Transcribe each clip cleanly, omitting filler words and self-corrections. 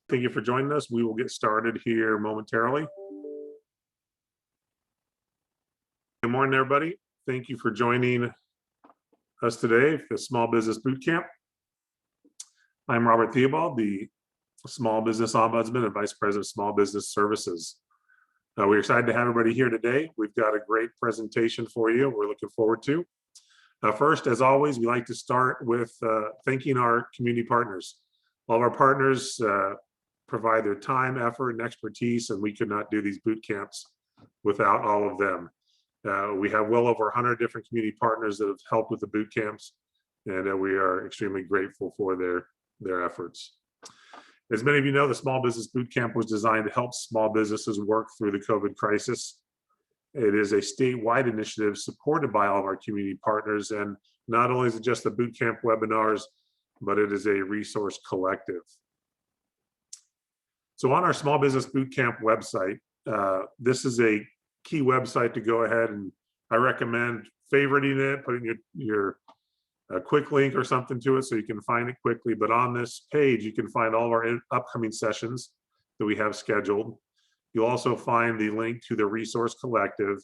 Thank you for joining us. We will get started here momentarily. Good morning, everybody. Thank you for joining us today for the Small Business Bootcamp. I'm Robert Theobald, the Small Business Ombudsman and Vice President of Small Business Services. We're excited to have everybody here today. We've got a great presentation for you we're looking forward to. First, as always, we like to start with thanking our community partners. All of our partners provide their time, effort, and expertise, and we could not do these boot camps without all of them. We have well over 100 different community partners that have helped with the boot camps, and we are extremely grateful for their efforts. As many of you know, the Small Business Bootcamp was designed to help small businesses work through the COVID crisis. It is a statewide initiative supported by all of our community partners, and not only is it just the bootcamp webinars, but it is a resource collective. So on our Small Business Bootcamp website, this is a key website to go ahead, and I recommend favoriting it, putting your quick link or something to it so you can find it quickly. But on this page, you can find all of our upcoming sessions that we have scheduled. You'll also find the link to the resource collective,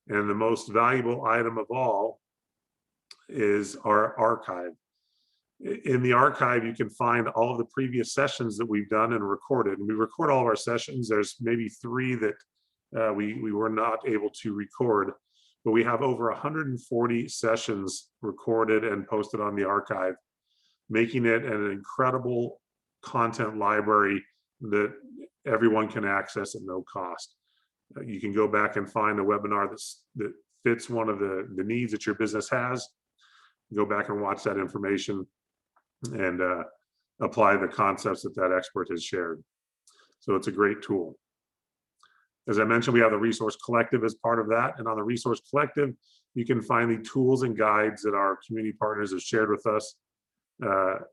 and the most valuable item of all is our archive. In the archive, you can find all of the previous sessions that we've done and recorded. And we record all of our sessions. There's maybe 3 that we were not able to record, but we have over 140 sessions recorded and posted on the archive, making it an incredible content library that everyone can access at no cost. You can go back and find a webinar that fits one of the needs that your business has. Go back and watch that information and apply the concepts that expert has shared. So it's a great tool. As I mentioned, we have the Resource Collective as part of that. And on the Resource Collective, you can find the tools and guides that our community partners have shared with us to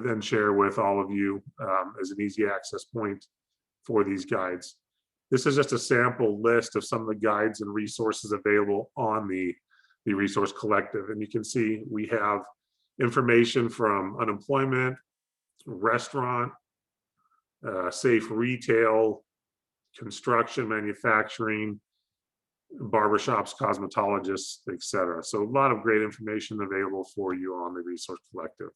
then share with all of you as an easy access point for these guides. This is just a sample list of some of the guides and resources available on the Resource Collective. And you can see we have information from unemployment, restaurant, safe retail, construction, manufacturing, barbershops, cosmetologists, etc. So a lot of great information available for you on the Resource Collective.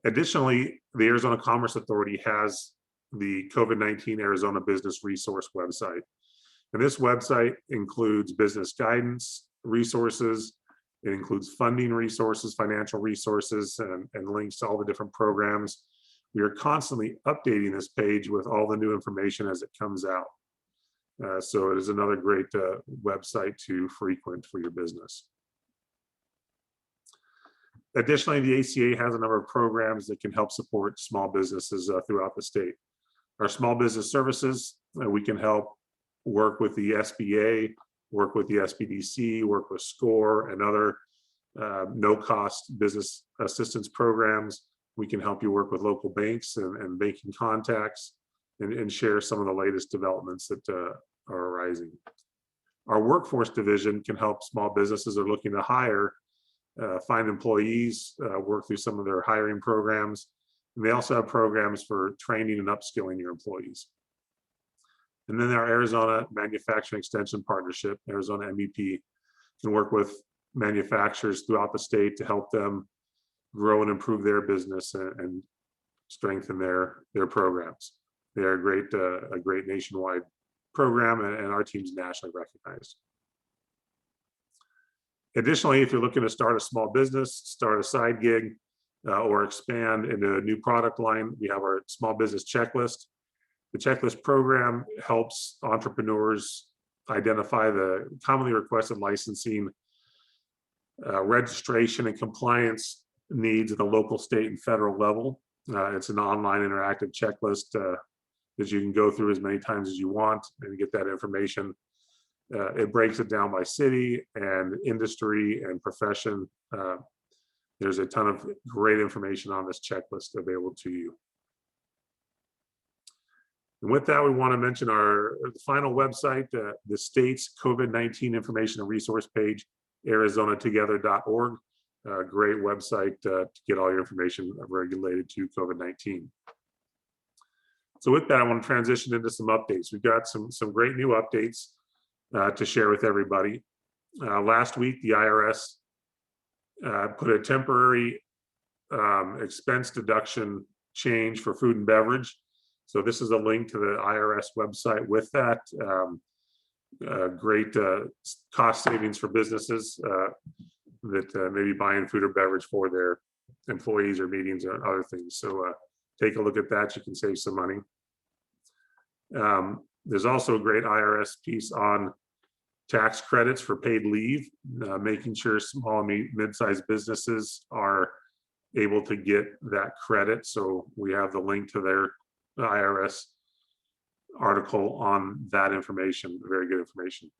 Additionally, the Arizona Commerce Authority has the COVID-19 Arizona Business Resource website. And this website includes business guidance, resources. It includes funding resources, financial resources, and links to all the different programs. We are constantly updating this page with all the new information as it comes out. So it is another great website to frequent for your business. Additionally, the ACA has a number of programs that can help support small businesses throughout the state. Our small business services, we can help work with the SBA, work with the SBDC, work with SCORE and other no-cost business assistance programs. We can help you work with local banks and banking contacts and share some of the latest developments that are arising. Our workforce division can help small businesses that are looking to hire, find employees, work through some of their hiring programs. And they also have programs for training and upskilling your employees. And then our Arizona Manufacturing Extension Partnership, Arizona MEP, can work with manufacturers throughout the state to help them grow and improve their business and strengthen their programs. They are a great nationwide program, and our team's nationally recognized. Additionally, if you're looking to start a small business, start a side gig, or expand into a new product line, we have our small business checklist. The checklist program helps entrepreneurs identify the commonly requested licensing, registration, and compliance needs at the local, state, and federal level. It's an online interactive checklist that you can go through as many times as you want and get that information. It breaks it down by city and industry and profession. There's a ton of great information on this checklist available to you. And with that, we want to mention the final website, the state's COVID-19 information and resource page, arizonatogether.org. great website to get all your information related to COVID-19. So with that, I want to transition into some updates. We've got some great new updates to share with everybody. Last week, the IRS put a temporary expense deduction change for food and beverage. So this is a link to the IRS website with that. Great cost savings for businesses that may be buying food or beverage for their employees or meetings or other things. So take a look at that. You can save some money. There's also a great IRS piece on tax credits for paid leave, making sure small and mid-sized businesses are able to get that credit. So we have the link to their IRS article on that information, very good information.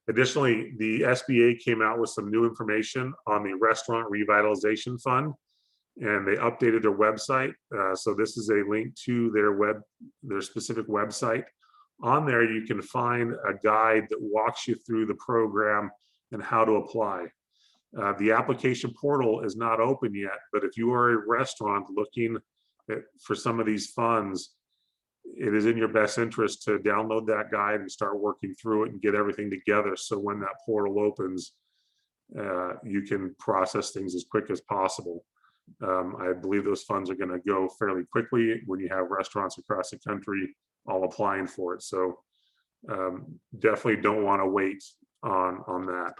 Additionally, the SBA came out with some new information on the Restaurant Revitalization Fund, and they updated their website. So this is a link to their specific website. On there, you can find a guide that walks you through the program and how to apply. The application portal is not open yet, but if you are a restaurant looking for some of these funds, it is in your best interest to download that guide and start working through it and get everything together. So when that portal opens, you can process things as quick as possible. I believe those funds are going to go fairly quickly when you have restaurants across the country all applying for it. So definitely don't want to wait on that.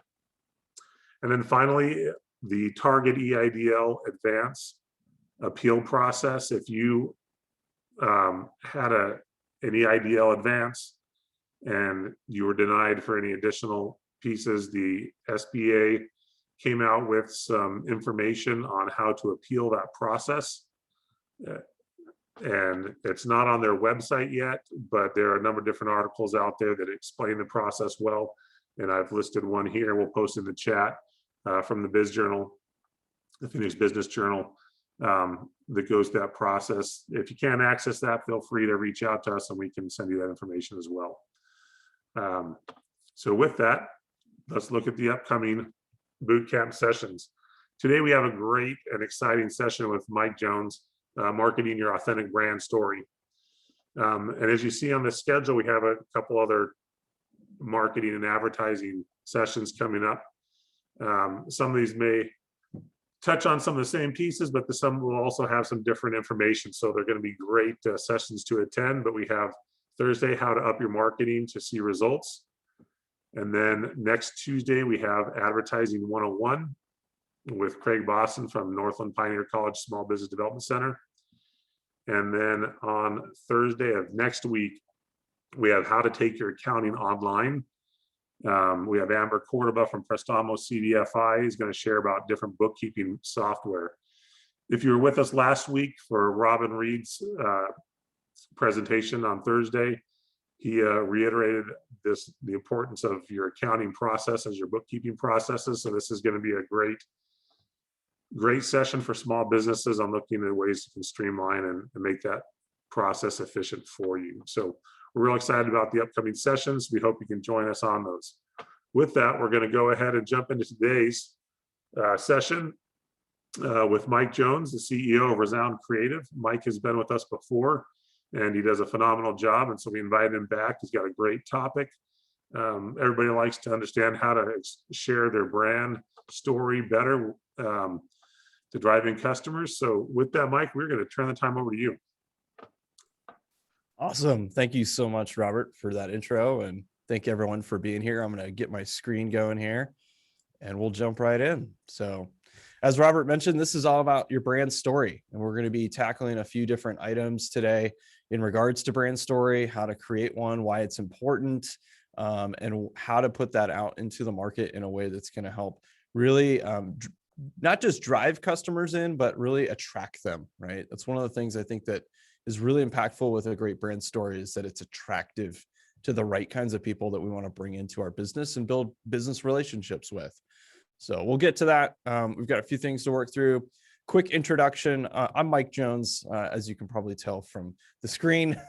And then finally, the Target Eidl advance appeal process. If you had an Eidl advance and you were denied for any additional pieces, the SBA came out with some information on how to appeal that process. And it's not on their website yet, but there are a number of different articles out there that explain the process well. And I've listed one here, we'll post in the chat from the Biz Journal, the Phoenix Business Journal, that goes through that process. If you can't access that, feel free to reach out to us and we can send you that information as well. So with that, let's look at the upcoming bootcamp sessions. Today we have a great and exciting session with Mike Jones, marketing your authentic brand story. And as you see on the schedule, we have a couple other marketing and advertising sessions coming up. Some of these may touch on some of the same pieces, but some will also have some different information. So they're going to be great sessions to attend. But we have Thursday, how to up your marketing to see results. And then next Tuesday, we have Advertising 101 with Craig Boston from Northland Pioneer College Small Business Development Center. And then on Thursday of next week, we have How to Take Your Accounting Online. We have Amber Cordoba from Prestamo CDFI is going to share about different bookkeeping software. If you were with us last week for Robin Reed's presentation on Thursday, he reiterated the importance of your accounting processes, your bookkeeping processes. So this is going to be a great session for small businesses on looking at ways you can streamline and make that process efficient for you. So we're real excited about the upcoming sessions. We hope you can join us on those. With that, we're going to go ahead and jump into today's session with Mike Jones, the CEO of Resound Creative. Mike has been with us before, and he does a phenomenal job. And so we invited him back. He's got a great topic. Everybody likes to understand how to share their brand story better to drive in customers. So with that, Mike, we're going to turn the time over to you. Awesome. Thank you so much, Robert, for that intro. And thank everyone for being here. I'm going to get my screen going here and we'll jump right in. So as Robert mentioned, this is all about your brand story. And we're going to be tackling a few different items today in regards to brand story, how to create one, why it's important, and how to put that out into the market in a way that's going to help really not just drive customers in, but really attract them, right? That's one of the things I think that is really impactful with a great brand story is that it's attractive to the right kinds of people that we want to bring into our business and build business relationships with. So we'll get to that. We've got a few things to work through. Quick introduction. I'm Mike Jones, as you can probably tell from the screen.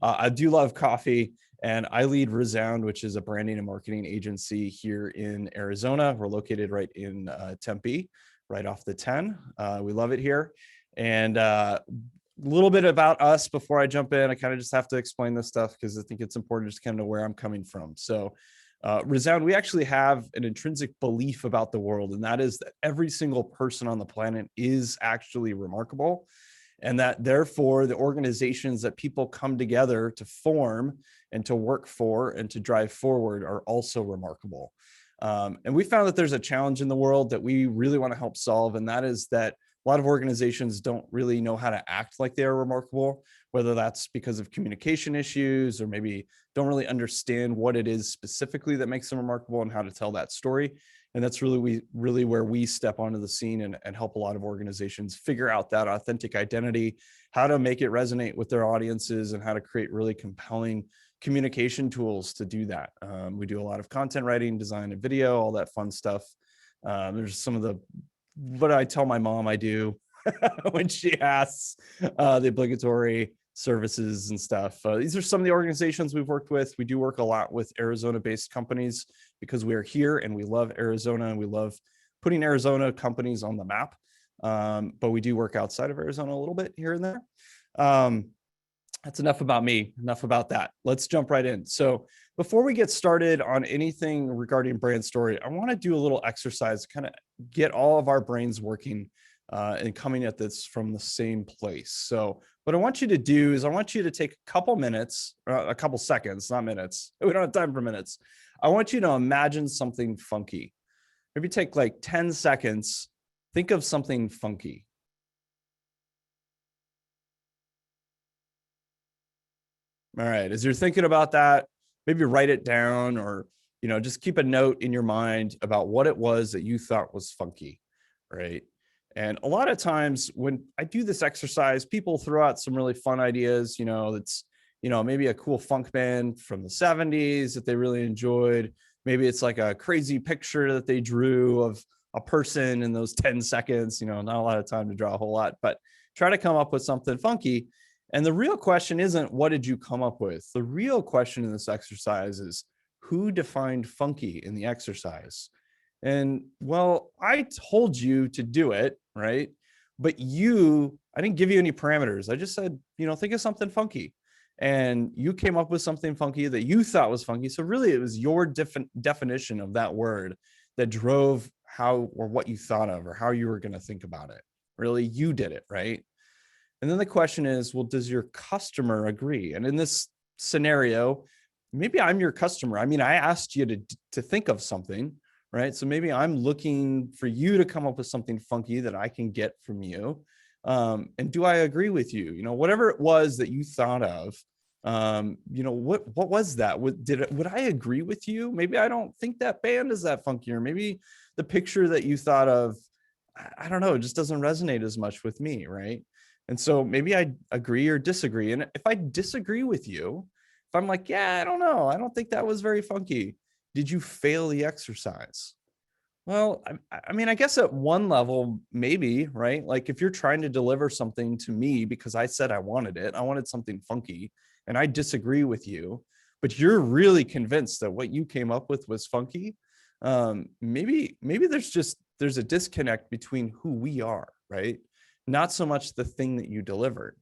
I do love coffee, And I lead Resound, which is a branding and marketing agency here in Arizona. We're located right in Tempe, right off the 10. We love it here. And a little bit about us before I jump in. I kind of just have to explain this stuff because I think it's important just kind of know where I'm coming from. So Resound, we actually have an intrinsic belief about the world, and that is that every single person on the planet is actually remarkable. And that therefore the organizations that people come together to form and to work for and to drive forward are also remarkable. And we found that there's a challenge in the world that we really want to help solve. And that is that a lot of organizations don't really know how to act like they are remarkable, whether that's because of communication issues or maybe don't really understand what it is specifically that makes them remarkable and how to tell that story. And that's really where we step onto the scene and help a lot of organizations figure out that authentic identity, how to make it resonate with their audiences, and how to create really compelling communication tools to do that. We do a lot of content writing, design and video, all that fun stuff. There's some of what I tell my mom I do when she asks the obligatory services and stuff. These are some of the organizations we've worked with. We do work a lot with Arizona-based companies because we are here and we love Arizona and we love putting Arizona companies on the map. But we do work outside of Arizona a little bit here and there. That's enough about me, enough about that. Let's jump right in. So before we get started on anything regarding brand story, I want to do a little exercise to kind of get all of our brains working and coming at this from the same place. So what I want you to do is I want you to take a couple minutes, a couple seconds, not minutes. We don't have time for minutes. I want you to imagine something funky. Maybe take like 10 seconds. Think of something funky. All right. As you're thinking about that, maybe write it down or, just keep a note in your mind about what it was that you thought was funky, right? And a lot of times when I do this exercise, people throw out some really fun ideas, that's, maybe a cool funk band from the 70s that they really enjoyed. Maybe it's like a crazy picture that they drew of a person in those 10 seconds, not a lot of time to draw a whole lot, but try to come up with something funky. And the real question isn't what did you come up with? The real question in this exercise is who defined funky in the exercise? And well, I told you to do it, right? But I didn't give you any parameters. I just said, think of something funky. And you came up with something funky that you thought was funky. So really it was your definition of that word that drove how or what you thought of or how you were going to think about it. Really, you did it, right? And then the question is, well, does your customer agree? And in this scenario, maybe I'm your customer. I mean, I asked you to think of something, right? So maybe I'm looking for you to come up with something funky that I can get from you. And do I agree with you? Whatever it was that you thought of, what was that? Would I agree with you? Maybe I don't think that band is that funky, or maybe the picture that you thought of, I don't know, it just doesn't resonate as much with me, right? And so maybe I agree or disagree. And if I disagree with you, if I'm like, yeah, I don't know, I don't think that was very funky. Did you fail the exercise? Well, I mean, I guess at one level, maybe, right? Like if you're trying to deliver something to me because I said I wanted something funky, and I disagree with you, but you're really convinced that what you came up with was funky. Maybe there's a disconnect between who we are, right? Not so much the thing that you delivered.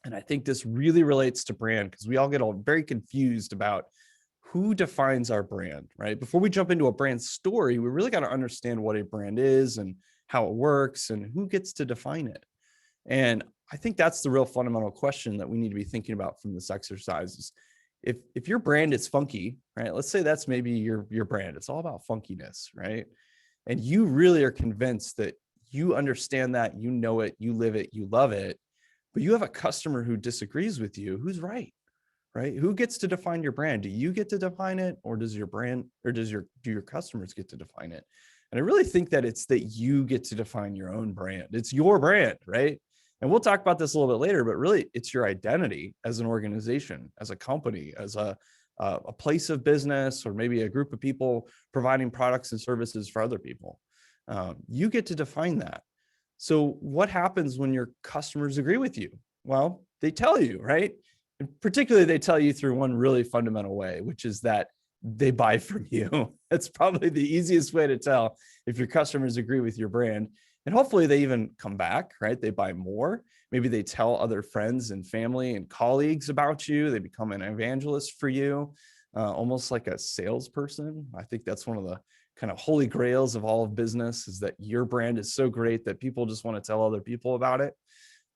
And I think this really relates to brand because we all get all very confused about who defines our brand, right? Before we jump into a brand story, we really got to understand what a brand is and how it works and who gets to define it. And I think that's the real fundamental question that we need to be thinking about from this exercise is if your brand is funky, right? Let's say that's maybe your brand. It's all about funkiness, right? And you really are convinced that you understand that, you know it, you live it, you love it, but you have a customer who disagrees with you. Who's right? Right? Who gets to define your brand? Do you get to define it, or does your brand, or do your customers get to define it? And I really think that it's that you get to define your own brand. It's your brand, right? And we'll talk about this a little bit later, but really it's your identity as an organization, as a company, as a place of business, or maybe a group of people providing products and services for other people. You get to define that. So what happens when your customers agree with you? Well, they tell you, right? particularly they tell you through one really fundamental way, which is that they buy from you. That's probably the easiest way to tell if your customers agree with your brand. And hopefully they even come back, right? They buy more. Maybe they tell other friends and family and colleagues about you. They become an evangelist for you, almost like a salesperson. I think that's one of the kind of holy grails of all of business, is that your brand is so great that people just want to tell other people about it.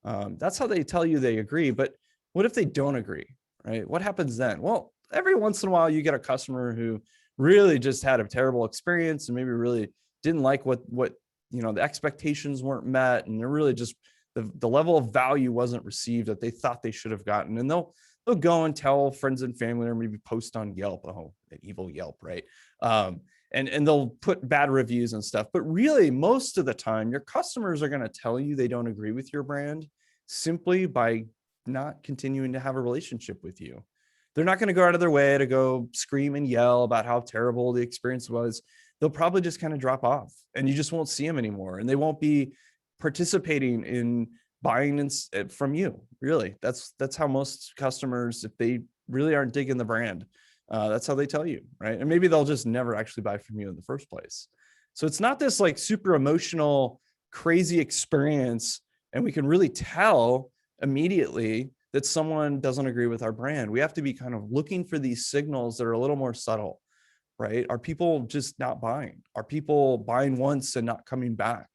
That's how they tell you they agree. But what if they don't agree, right? What happens then? Well, every once in a while you get a customer who really just had a terrible experience and maybe really didn't like what the expectations weren't met, and they're really just the level of value wasn't received that they thought they should have gotten. And they'll go and tell friends and family, or maybe post on Yelp. Oh, that evil Yelp, right? And they'll put bad reviews and stuff. But really, most of the time, your customers are going to tell you they don't agree with your brand simply by not continuing to have a relationship with you. They're not going to go out of their way to go scream and yell about how terrible the experience was. They'll probably just kind of drop off, and you just won't see them anymore. And they won't be participating in buying from you. Really, that's how most customers, if they really aren't digging the brand, that's how they tell you, right? And maybe they'll just never actually buy from you in the first place. So it's not this like super emotional, crazy experience, and we can really tell immediately that someone doesn't agree with our brand. We have to be kind of looking for these signals that are a little more subtle, right? Are people just not buying? Are people buying once and not coming back?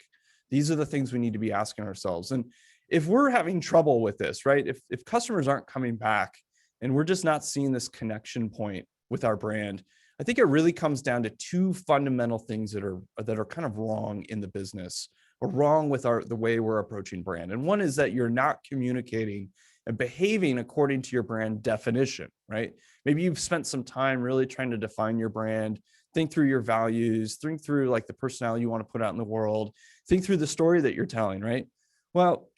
These are the things we need to be asking ourselves. And if we're having trouble with this, right? If customers aren't coming back and we're just not seeing this connection point with our brand, I think it really comes down to two fundamental things that are kind of wrong in the business, or wrong with the way we're approaching brand. And one is that you're not communicating and behaving according to your brand definition, right? Maybe you've spent some time really trying to define your brand, think through your values, think through like the personality you want to put out in the world, think through the story that you're telling, right? Well,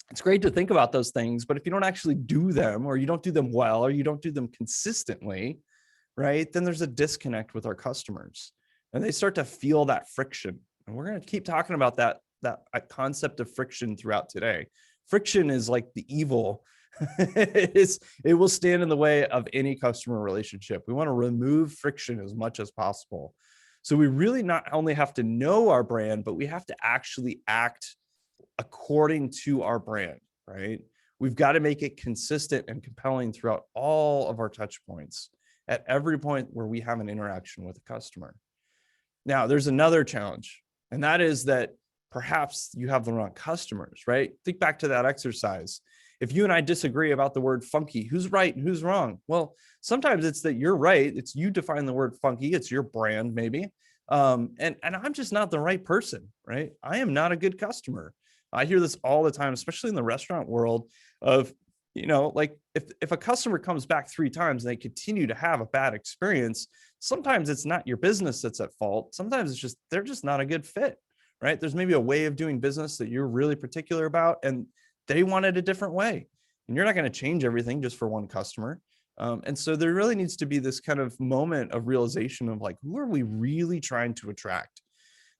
it's great to think about those things, but if you don't actually do them, or you don't do them well, or you don't do them consistently, right, then there's a disconnect with our customers, and they start to feel that friction. And we're going to keep talking about that concept of friction throughout today. Friction is like the evil. It will stand in the way of any customer relationship. We want to remove friction as much as possible. So we really not only have to know our brand, but we have to actually act according to our brand, right? We've got to make it consistent and compelling throughout all of our touch points, at every point where we have an interaction with a customer. Now, there's another challenge, and that is that perhaps you have the wrong customers, right? Think back to that exercise. If you and I disagree about the word funky, who's right and who's wrong? Well, sometimes it's that you're right. It's you define the word funky. It's your brand, maybe. And I'm just not the right person, right? I am not a good customer. I hear this all the time, especially in the restaurant world, of, like if a customer comes back 3 times and they continue to have a bad experience, sometimes it's not your business that's at fault. Sometimes it's just, they're just not a good fit, right? There's maybe a way of doing business that you're really particular about, and they want it a different way. And you're not going to change everything just for one customer. And so there really needs to be this kind of moment of realization of like, who are we really trying to attract?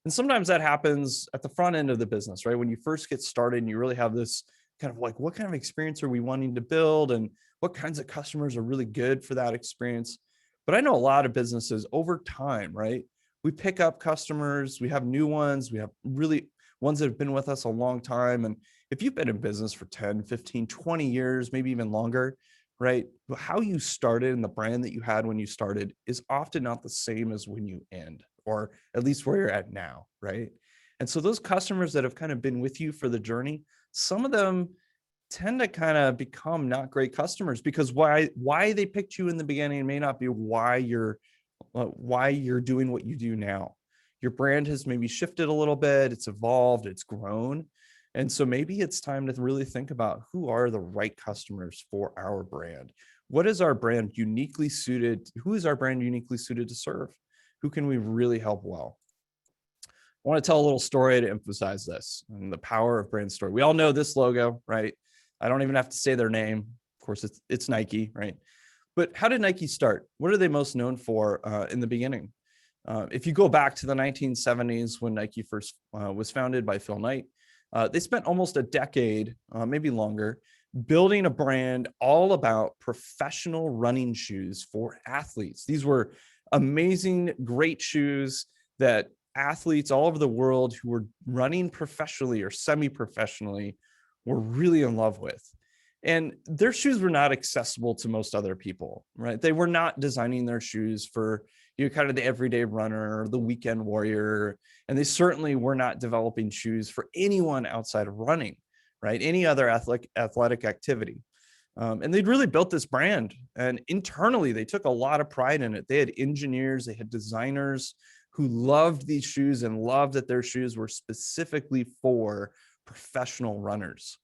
And sometimes that happens at the front end of the business, right? When you first get started and you really have this kind of like, what kind of experience are we wanting to build, and what kinds of customers are really good for that experience? But I know a lot of businesses over time, right? We pick up customers, we have new ones, we have really ones that have been with us a long time. And if you've been in business for 10, 15, 20 years, maybe even longer, right? How you started and the brand that you had when you started is often not the same as when you end, or at least where you're at now, right? And so those customers that have kind of been with you for the journey, some of them tend to kind of become not great customers, because why they picked you in the beginning may not be why you're doing what you do now. Your brand has maybe shifted a little bit, it's evolved, it's grown. And so maybe it's time to really think about who are the right customers for our brand. What is our brand uniquely suited? Who is our brand uniquely suited to serve? Who can we really help well? I want to tell a little story to emphasize this and the power of brand story. We all know this logo, right? I don't even have to say their name. Of course, it's Nike, right? But how did Nike start? What are they most known for in the beginning? If you go back to the 1970s when Nike first was founded by Phil Knight, they spent almost a decade, maybe longer, building a brand all about professional running shoes for athletes. These were amazing, great shoes that athletes all over the world who were running professionally or semi-professionally were really in love with. And their shoes were not accessible to most other people, right? They were not designing their shoes for, you know, kind of the everyday runner or the weekend warrior. And they certainly were not developing shoes for anyone outside of running, right? Any other athletic activity. And they'd really built this brand, and internally they took a lot of pride in it. They had engineers, they had designers who loved these shoes and loved that their shoes were specifically for professional runners.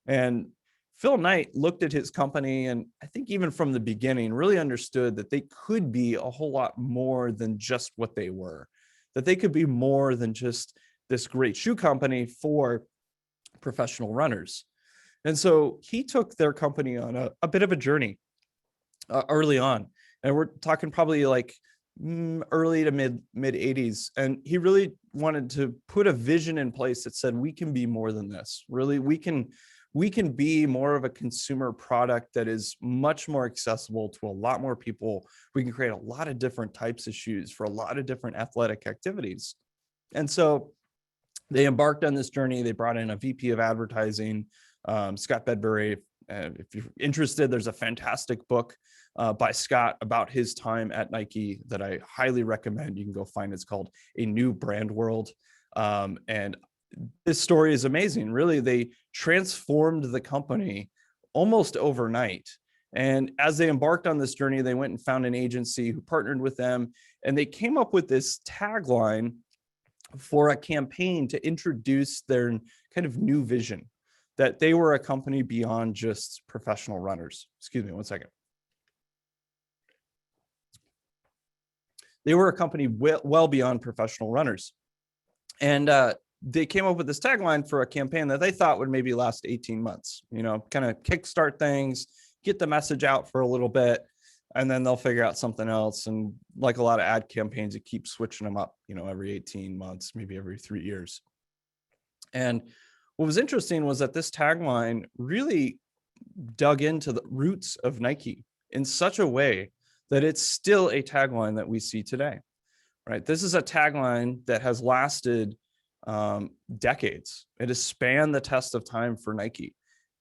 And Phil Knight looked at his company, and I think even from the beginning really understood that they could be a whole lot more than just what they were, that they could be more than just this great shoe company for professional runners. And so he took their company on a bit of a journey early on. And we're talking probably like early to mid 80s. And he really wanted to put a vision in place that said, we can be more than this. Really, we can be more of a consumer product that is much more accessible to a lot more people. We can create a lot of different types of shoes for a lot of different athletic activities. And so they embarked on this journey. They brought in a VP of advertising, Scott Bedbury. If you're interested, there's a fantastic book by Scott about his time at Nike that I highly recommend. You can go find it. It's called A New Brand World. And this story is amazing. Really, they transformed the company almost overnight. And as they embarked on this journey, they went and found an agency who partnered with them. And they came up with this tagline for a campaign to introduce their kind of new vision, that they were a company beyond just professional runners. Excuse me, one second. They were a company well beyond professional runners. And they came up with this tagline for a campaign that they thought would maybe last 18 months, you know, kind of kickstart things, get the message out for a little bit, and then they'll figure out something else. And like a lot of ad campaigns, it keeps switching them up, you know, every 18 months, maybe every 3 years. And what was interesting was that this tagline really dug into the roots of Nike in such a way that it's still a tagline that we see today, right? This is a tagline that has lasted decades. It has spanned the test of time for Nike.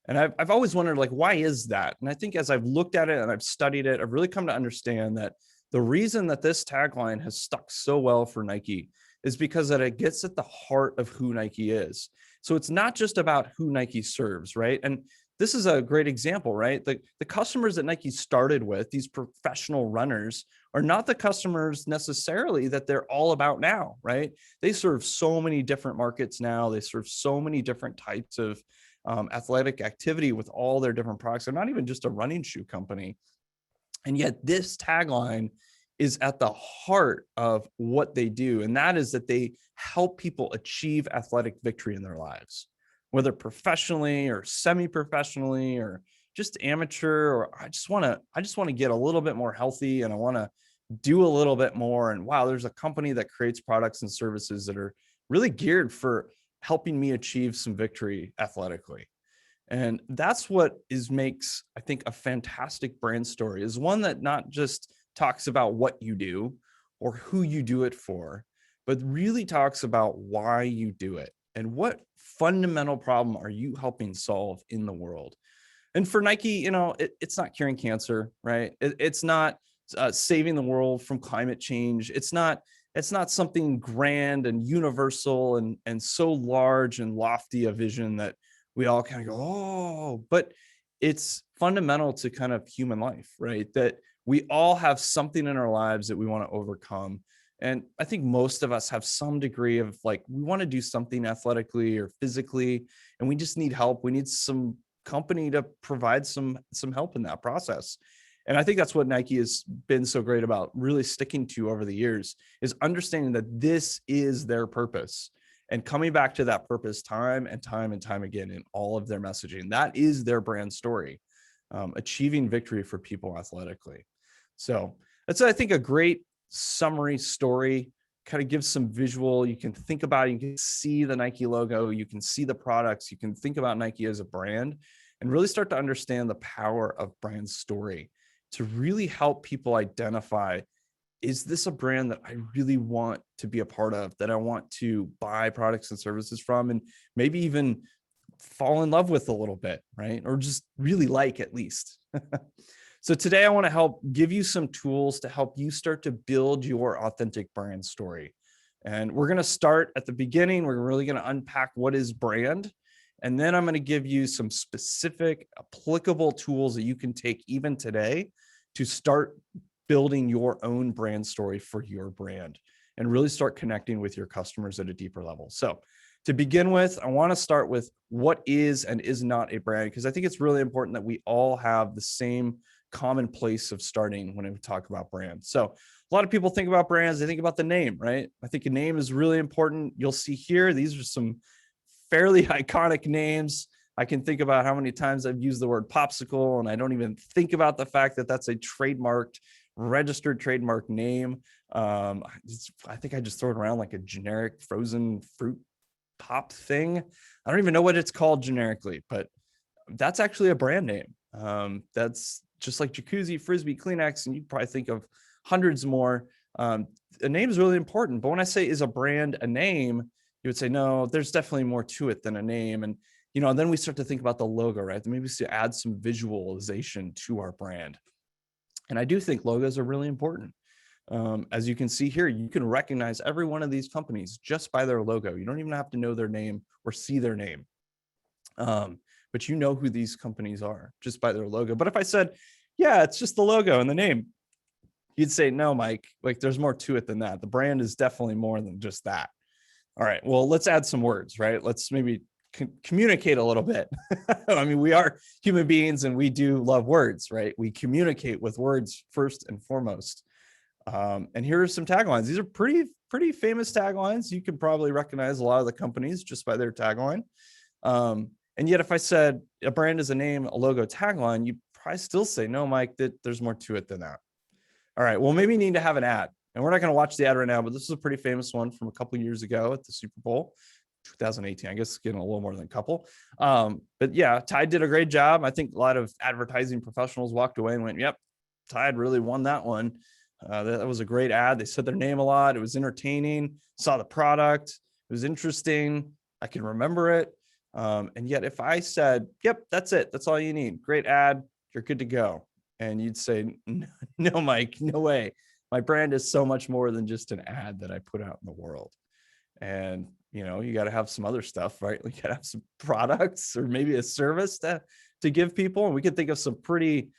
And I've always wondered, like, why is that? And I think as I've looked at it and I've studied it, I've really come to understand that the reason that this tagline has stuck so well for Nike is because that it gets at the heart of who Nike is. So it's not just about who Nike serves, right? And this is a great example, right? The customers that Nike started with, these professional runners, are not the customers necessarily that they're all about now, right? They serve so many different markets now. They serve so many different types of athletic activity with all their different products. They're not even just a running shoe company. And yet this tagline is at the heart of what they do. And that is that they help people achieve athletic victory in their lives, whether professionally or semi-professionally or just amateur, or I just want to get a little bit more healthy and I want to do a little bit more. And wow, there's a company that creates products and services that are really geared for helping me achieve some victory athletically. And that's what makes, I think, a fantastic brand story, is one that not just talks about what you do or who you do it for, but really talks about why you do it and what fundamental problem are you helping solve in the world. And for Nike, you know, it's not curing cancer, right? It's not saving the world from climate change. It's not something grand and universal and so large and lofty a vision that we all kind of go, oh, but it's fundamental to kind of human life, right? That we all have something in our lives that we want to overcome. And I think most of us have some degree of, like, we want to do something athletically or physically, and we just need help. We need some company to provide some help in that process. And I think that's what Nike has been so great about really sticking to over the years, is understanding that this is their purpose and coming back to that purpose time and time and time again in all of their messaging. That is their brand story, achieving victory for people athletically. So that's, I think, a great summary story, kind of gives some visual. You can think about it. You can see the Nike logo. You can see the products. You can think about Nike as a brand. and really start to understand the power of brand story to really help people identify, is this a brand that I really want to be a part of, that I want to buy products and services from, and maybe even fall in love with a little bit, right? Or just really like at least. So today I want to help give you some tools to help you start to build your authentic brand story. And we're going to start at the beginning. We're really going to unpack what is brand. And then I'm going to give you some specific applicable tools that you can take even today to start building your own brand story for your brand and really start connecting with your customers at a deeper level. So to begin with, I want to start with what is and is not a brand, because I think it's really important that we all have the same common place of starting when we talk about brands. So a lot of people think about brands, they think about the name, right? I think a name is really important. You'll see here, these are some fairly iconic names. I can think about how many times I've used the word popsicle, and I don't even think about the fact that that's a registered trademark name. I think I just throw it around like a generic frozen fruit pop thing. I don't even know what it's called generically, but that's actually a brand name. That's just like jacuzzi, Frisbee, Kleenex, and you probably think of hundreds more. A name is really important, but when I say is a brand a name, you would say, no, there's definitely more to it than a name. And, then we start to think about the logo, right? Maybe we should add some visualization to our brand. And I do think logos are really important. As you can see here, you can recognize every one of these companies just by their logo. You don't even have to know their name or see their name. But you know who these companies are just by their logo. But if I said, yeah, it's just the logo and the name, you'd say, no, Mike, like there's more to it than that. The brand is definitely more than just that. All right, well, let's add some words, right? Let's maybe communicate a little bit. I mean, we are human beings and we do love words, right? We communicate with words first and foremost. And here are some taglines. These are pretty famous taglines. You can probably recognize a lot of the companies just by their tagline. And yet if I said a brand is a name, a logo, tagline, you'd probably still say, no, Mike, that there's more to it than that. All right, well, maybe you need to have an ad. And we're not going to watch the ad right now, but this is a pretty famous one from a couple of years ago at the Super Bowl, 2018. I guess it's getting a little more than a couple. But yeah, Tide did a great job. I think a lot of advertising professionals walked away and went, yep, Tide really won that one. That was a great ad. They said their name a lot. It was entertaining. Saw the product. It was interesting. I can remember it. And yet if I said, yep, that's it. That's all you need. Great ad. You're good to go. And you'd say, no, Mike, no way. My brand is so much more than just an ad that I put out in the world. And, you got to have some other stuff, right? You got to have some products or maybe a service to give people. And we could think of some pretty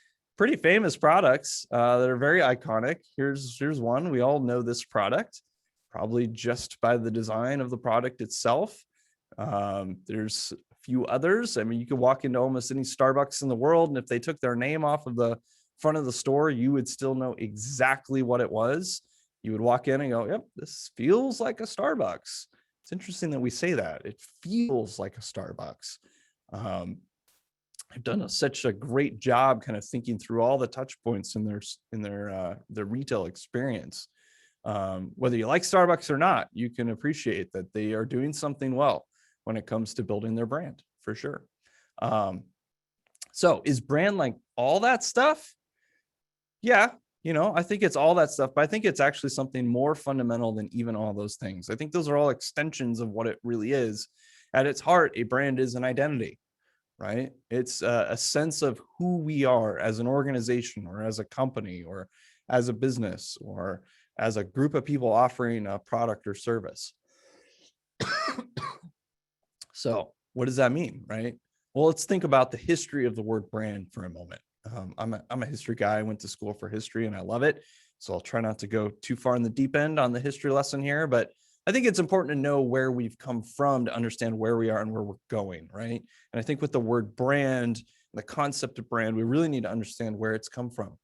famous products that are very iconic. Here's one. We all know this product, probably just by the design of the product itself. There's a few others. I mean, you could walk into almost any Starbucks in the world, and if they took their name off of the front of the store, you would still know exactly what it was. You would walk in and go, yep, this feels like a Starbucks. It's interesting that we say that. It feels like a Starbucks. I've done such a great job kind of thinking through all the touch points in their retail experience. Whether you like Starbucks or not, you can appreciate that they are doing something well when it comes to building their brand, for sure. So is brand like all that stuff? Yeah, I think it's all that stuff, but I think it's actually something more fundamental than even all those things. I think those are all extensions of what it really is. At its heart, a brand is an identity, right? It's a sense of who we are as an organization or as a company or as a business or as a group of people offering a product or service. So what does that mean, right? Well, let's think about the history of the word brand for a moment. I'm a history guy. I went to school for history and I love it. So I'll try not to go too far in the deep end on the history lesson here, but I think it's important to know where we've come from to understand where we are and where we're going, right? And I think with the word brand, the concept of brand, we really need to understand where it's come from.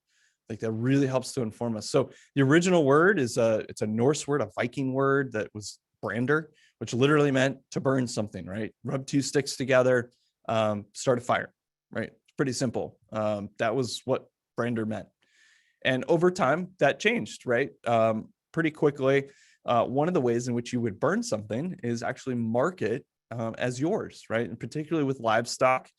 Like that really helps to inform us. So the original word it's a Norse word, a Viking word that was brander, which literally meant to burn something, right? Rub two sticks together, start a fire, right? Pretty simple. That was what brander meant. And over time that changed, right? Pretty quickly. One of the ways in which you would burn something is actually mark it as yours, right? And particularly with livestock,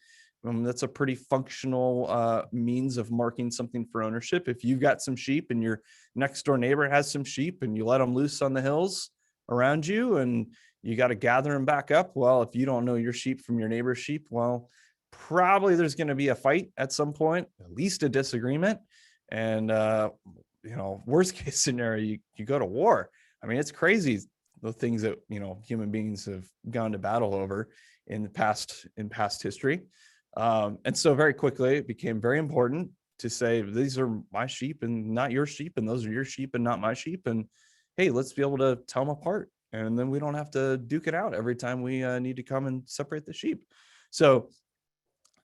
That's a pretty functional means of marking something for ownership. If you've got some sheep and your next door neighbor has some sheep and you let them loose on the hills around you and you got to gather them back up, well, if you don't know your sheep from your neighbor's sheep, well, probably there's going to be a fight at some point, at least a disagreement. And, worst case scenario, you go to war. I mean, it's crazy the things that, human beings have gone to battle over in past history. And so very quickly it became very important to say, these are my sheep and not your sheep, and those are your sheep and not my sheep. And hey, let's be able to tell them apart. And then we don't have to duke it out every time we need to come and separate the sheep. So,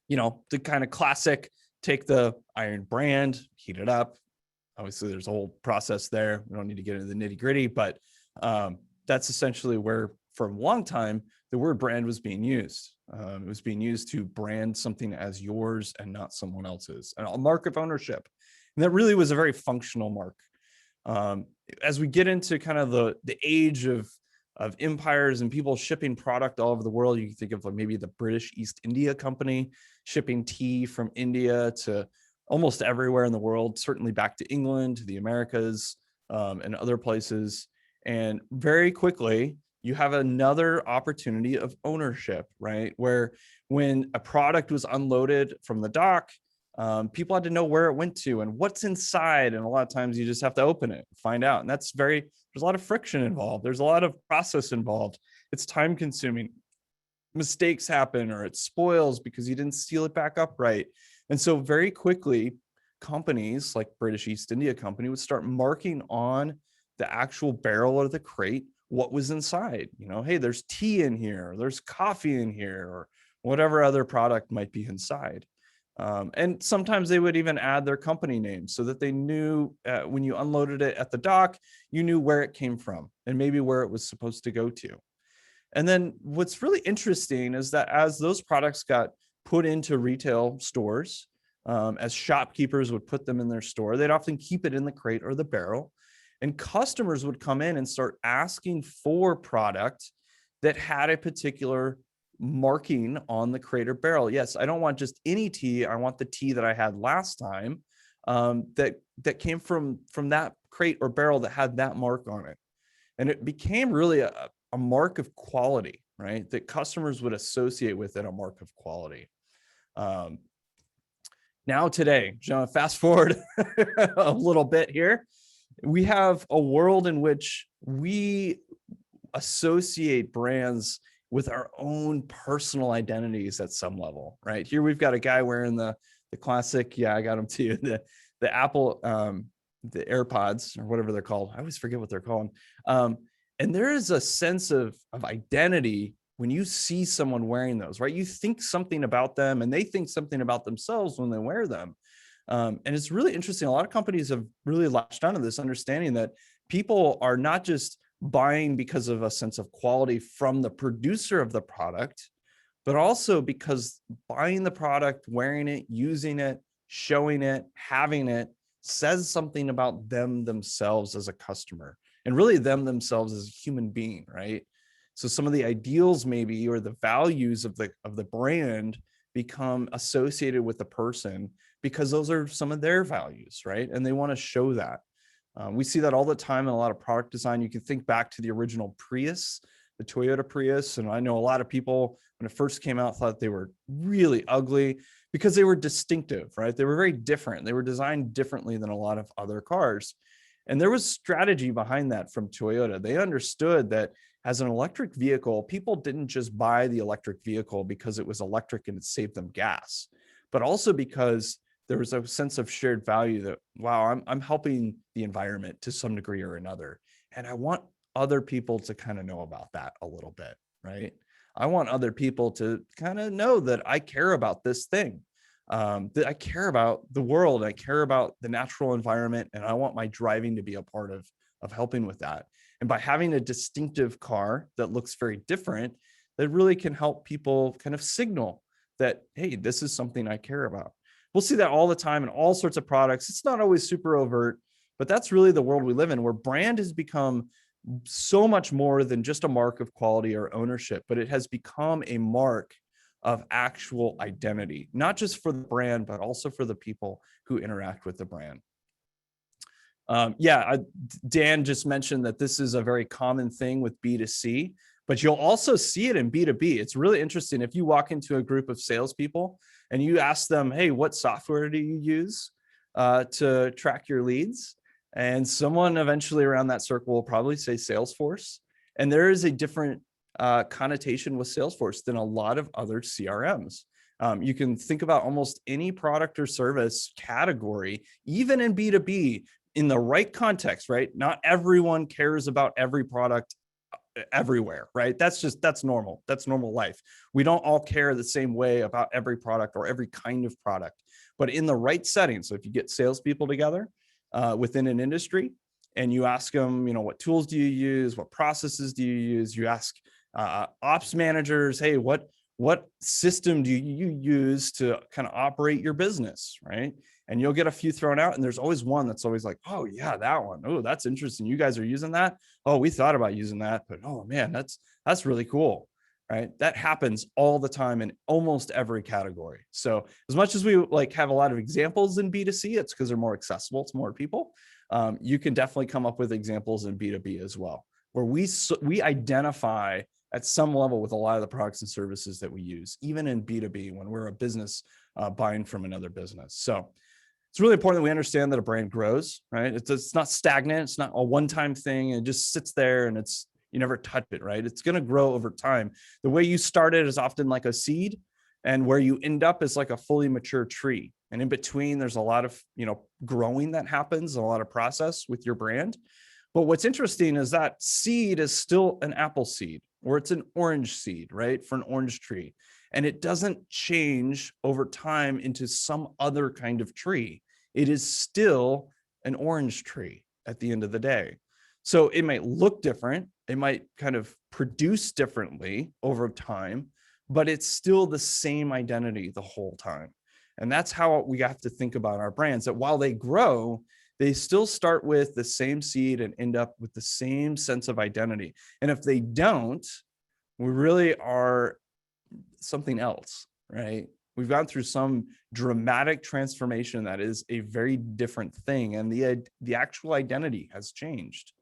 the kind of classic, take the iron brand, heat it up. Obviously there's a whole process there. We don't need to get into the nitty gritty, but that's essentially where for a long time, the word brand was being used. It was being used to brand something as yours and not someone else's, and a mark of ownership. And that really was a very functional mark. As we get into kind of the age of empires and people shipping product all over the world, you can think of like maybe the British East India Company shipping tea from India to almost everywhere in the world, certainly back to England, to the Americas, and other places. And very quickly, you have another opportunity of ownership, right? Where when a product was unloaded from the dock, people had to know where it went to and what's inside. And a lot of times you just have to open it, find out. And there's a lot of friction involved. There's a lot of process involved. It's time consuming. Mistakes happen or it spoils because you didn't seal it back up right. And so very quickly, companies like British East India Company would start marking on the actual barrel or the crate what was inside. Hey, there's tea in here, or there's coffee in here, or whatever other product might be inside. And sometimes they would even add their company name so that they knew when you unloaded it at the dock, you knew where it came from and maybe where it was supposed to go to. And then what's really interesting is that as those products got put into retail stores, as shopkeepers would put them in their store, they'd often keep it in the crate or the barrel. And customers would come in and start asking for product that had a particular marking on the crate or barrel. Yes, I don't want just any tea. I want the tea that I had last time that came from that crate or barrel that had that mark on it. And it became really a mark of quality, right? That customers would associate with it, a mark of quality. Now today, John, fast forward a little bit here. We have a world in which we associate brands with our own personal identities at some level, right? Here we've got a guy wearing the classic, yeah, I got him too, the Apple, the AirPods or whatever they're called. I always forget what they're called. And there is a sense of identity when you see someone wearing those, right? You think something about them and they think something about themselves when they wear them. And it's really interesting. A lot of companies have really latched onto this understanding that people are not just buying because of a sense of quality from the producer of the product, but also because buying the product, wearing it, using it, showing it, having it says something about them themselves as a customer and really them themselves as a human being, right? So some of the ideals maybe, or the values of the brand become associated with the person because those are some of their values, right? And they want to show that. We see that all the time in a lot of product design. You can think back to the original Prius, the Toyota Prius. And I know a lot of people, when it first came out, thought they were really ugly because they were distinctive, right? They were very different. They were designed differently than a lot of other cars. And there was strategy behind that from Toyota. They understood that as an electric vehicle, people didn't just buy the electric vehicle because it was electric and it saved them gas, but also because there was a sense of shared value that, wow, I'm helping the environment to some degree or another. And I want other people to kind of know about that a little bit, right? I want other people to kind of know that I care about this thing, that I care about the world, I care about the natural environment, and I want my driving to be a part of helping with that. And by having a distinctive car that looks very different, that really can help people kind of signal that, hey, this is something I care about. We'll see that all the time in all sorts of products. It's not always super overt, but that's really the world we live in, where brand has become so much more than just a mark of quality or ownership, but it has become a mark of actual identity, not just for the brand, but also for the people who interact with the brand. Dan just mentioned that this is a very common thing with B2C, but you'll also see it in B2B. It's really interesting. If you walk into a group of salespeople and you ask them, hey, what software do you use to track your leads? And someone eventually around that circle will probably say Salesforce. And there is a different connotation with Salesforce than a lot of other CRMs. You can think about almost any product or service category, even in B2B, in the right context, right? Not everyone cares about every product everywhere, right? That's normal. That's normal life. We don't all care the same way about every product or every kind of product, but in the right setting. So if you get salespeople together within an industry and you ask them, what tools do you use? What processes do you use? You ask ops managers, hey, what system do you use to kind of operate your business, right? And you'll get a few thrown out, and there's always one that's always like, oh yeah, that one. Oh, that's interesting. You guys are using that? Oh, we thought about using that, but oh man, that's really cool, right? That happens all the time in almost every category. So as much as we have a lot of examples in B2C, it's because they're more accessible to more people. You can definitely come up with examples in B2B as well, where we identify at some level with a lot of the products and services that we use, even in B2B when we're a business buying from another business. So it's really important that we understand that a brand grows, right? It's not stagnant. It's not a one-time thing. It just sits there and you never touch it, right? It's going to grow over time. The way you start it is often like a seed, and where you end up is like a fully mature tree. And in between, there's a lot of, growing that happens, a lot of process with your brand. But what's interesting is that seed is still an apple seed, or it's an orange seed, right? For an orange tree. And it doesn't change over time into some other kind of tree. It is still an orange tree at the end of the day. So it might look different. It might kind of produce differently over time, but it's still the same identity the whole time. And that's how we have to think about our brands, that while they grow, they still start with the same seed and end up with the same sense of identity. And if they don't, we really are something else, right? We've gone through some dramatic transformation that is a very different thing, and the actual identity has changed.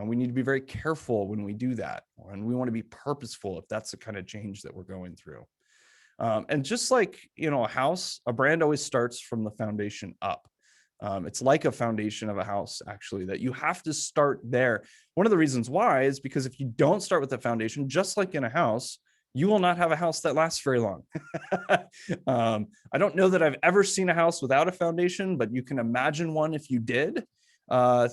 We need to be very careful when we do that, and we want to be purposeful if that's the kind of change that we're going through. And just like a house, a brand always starts from the foundation up. It's like a foundation of a house, actually, that you have to start there. One of the reasons why is because if you don't start with the foundation, just like in a house, you will not have a house that lasts very long. I don't know that I've ever seen a house without a foundation, but you can imagine one if you did.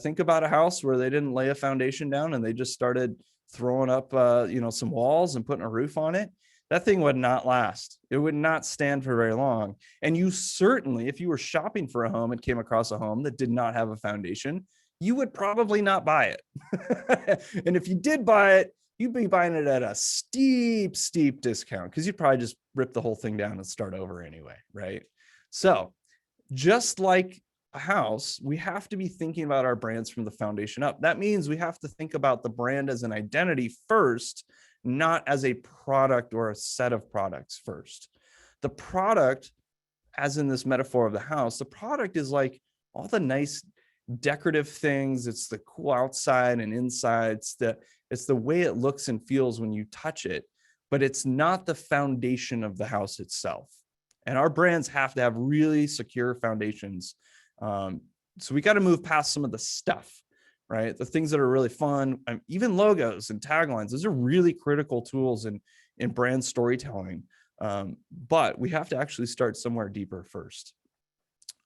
Think about a house where they didn't lay a foundation down and they just started throwing up, some walls and putting a roof on it. That thing would not last. It would not stand for very long. And you certainly, if you were shopping for a home and came across a home that did not have a foundation, you would probably not buy it. And if you did buy it, you'd be buying it at a steep discount, because you'd probably just rip the whole thing down and start over anyway, right? So just like a house, we have to be thinking about our brands from the foundation up. That means we have to think about the brand as an identity first, not as a product or a set of products first. The product, as in this metaphor of the house, the product is like all the nice decorative things. It's the cool outside and inside. It's the way it looks and feels when you touch it, but it's not the foundation of the house itself. And our brands have to have really secure foundations. So we got to move past some of the stuff, right? The things that are really fun, even logos and taglines, those are really critical tools in brand storytelling. But we have to actually start somewhere deeper first.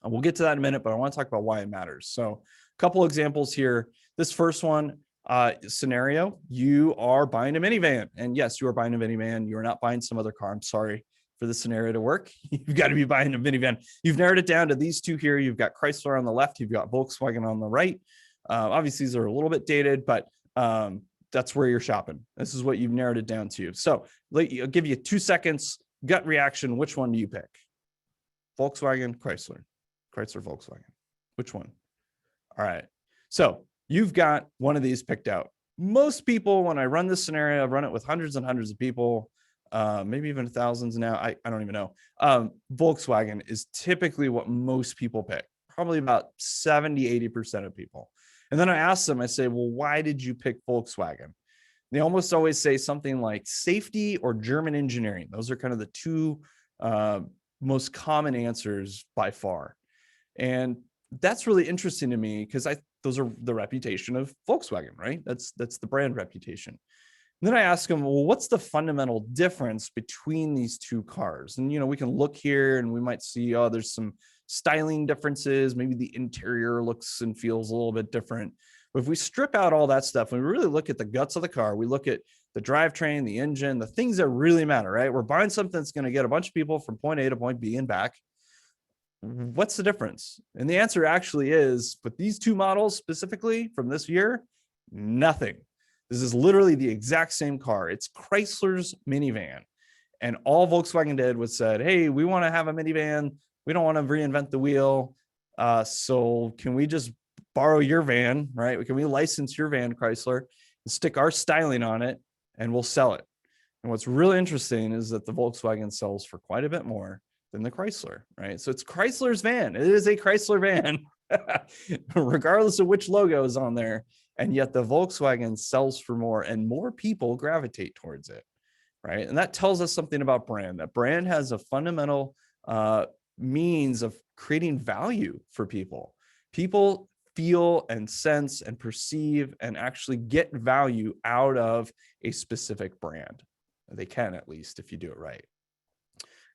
And we'll get to that in a minute, but I want to talk about why it matters. So a couple examples here. This first one, scenario, you are buying a minivan. And yes, you are buying a minivan. You are not buying some other car. I'm sorry for the scenario to work. You've got to be buying a minivan. You've narrowed it down to these two here. You've got Chrysler on the left. You've got Volkswagen on the right. Obviously, these are a little bit dated, but that's where you're shopping. This is what you've narrowed it down to. So I'll give you 2 seconds, gut reaction. Which one do you pick? Volkswagen, Chrysler, Volkswagen. Which one? All right. So you've got one of these picked out. Most people, when I run this scenario, I run it with hundreds and hundreds of people. maybe even thousands now. I don't even know. Volkswagen is typically what most people pick, probably about 70-80% of people. And then I ask them, I say, well, why did you pick Volkswagen? They almost always say something like safety or German engineering. Those are kind of the two most common answers by far. And that's really interesting to me because those are the reputation of Volkswagen, right? That's the brand reputation. And then I ask them, well, what's the fundamental difference between these two cars? And, we can look here and we might see, oh, there's some styling differences. Maybe the interior looks and feels a little bit different. But if we strip out all that stuff and we really look at the guts of the car, we look at the drivetrain, the engine, the things that really matter, right? We're buying something that's going to get a bunch of people from point A to point B and back. What's the difference? And the answer actually is, with these two models specifically from this year, nothing. This is literally the exact same car. It's Chrysler's minivan. And all Volkswagen did was said, hey, we want to have a minivan. We don't want to reinvent the wheel. So can we just borrow your van, right? Can we license your van, Chrysler, and stick our styling on it and we'll sell it? And what's really interesting is that the Volkswagen sells for quite a bit more than the Chrysler, right? So it's Chrysler's van. It is a Chrysler van, regardless of which logo is on there. And yet the Volkswagen sells for more and more people gravitate towards it, right? And that tells us something about brand. That brand has a fundamental means of creating value for people. People feel and sense and perceive and actually get value out of a specific brand. They can, at least, if you do it right.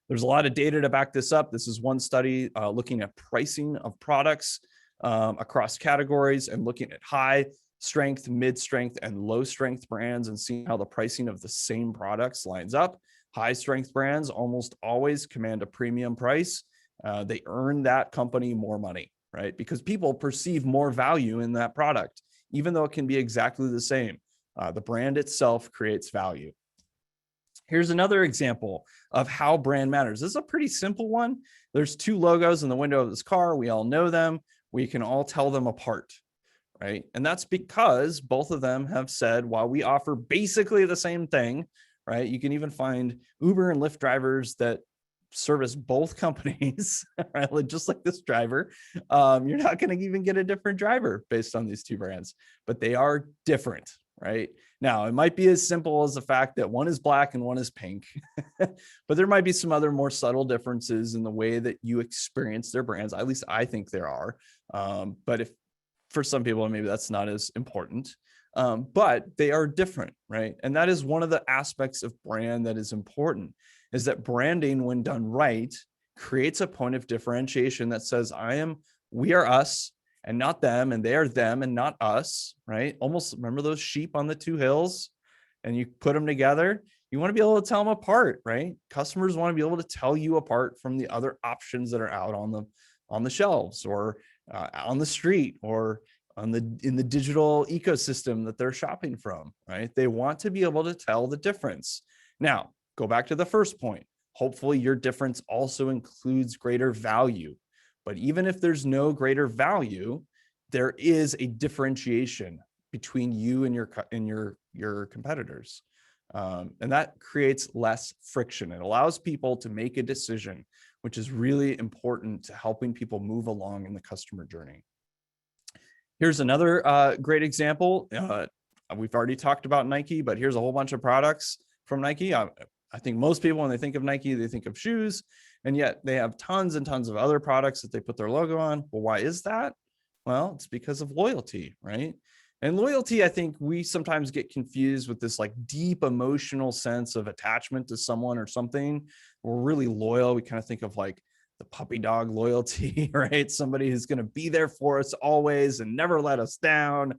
There's a lot of data to back this up. This is one study looking at pricing of products across categories and looking at high strength, mid strength, and low strength brands and seeing how the pricing of the same products lines up. High strength brands almost always command a premium price. They earn that company more money, right? Because people perceive more value in that product, even though it can be exactly the same. The brand itself creates value. Here's another example of how brand matters. This is a pretty simple one. There's two logos in the window of this car. We all know them. We can all tell them apart, right? And that's because both of them have said, while we offer basically the same thing, right? You can even find Uber and Lyft drivers that service both companies, right? Just like this driver. You're not going to even get a different driver based on these two brands, but they are different, right? Now, it might be as simple as the fact that one is black and one is pink, but there might be some other more subtle differences in the way that you experience their brands. At least I think there are. But if for some people, maybe that's not as important, but they are different, right? And that is one of the aspects of brand that is important, is that branding, when done right, creates a point of differentiation that says, we are us and not them, and they are them and not us, right? Almost remember those sheep on the two hills, and you put them together. You want to be able to tell them apart, right? Customers want to be able to tell you apart from the other options that are out on the shelves or on the street or in the digital ecosystem that they're shopping from, right? They want to be able to tell the difference. Now, go back to the first point. Hopefully your difference also includes greater value. But even if there's no greater value, there is a differentiation between you and your competitors. And that creates less friction. It allows people to make a decision, which is really important to helping people move along in the customer journey. Here's another great example. We've already talked about Nike, but here's a whole bunch of products from Nike. I think most people, when they think of Nike, they think of shoes, and yet they have tons and tons of other products that they put their logo on. Well, why is that? Well, it's because of loyalty, right? And loyalty, I think we sometimes get confused with this like deep emotional sense of attachment to someone or something. We're really loyal. We kind of think of like the puppy dog loyalty, right? Somebody who's going to be there for us always and never let us down.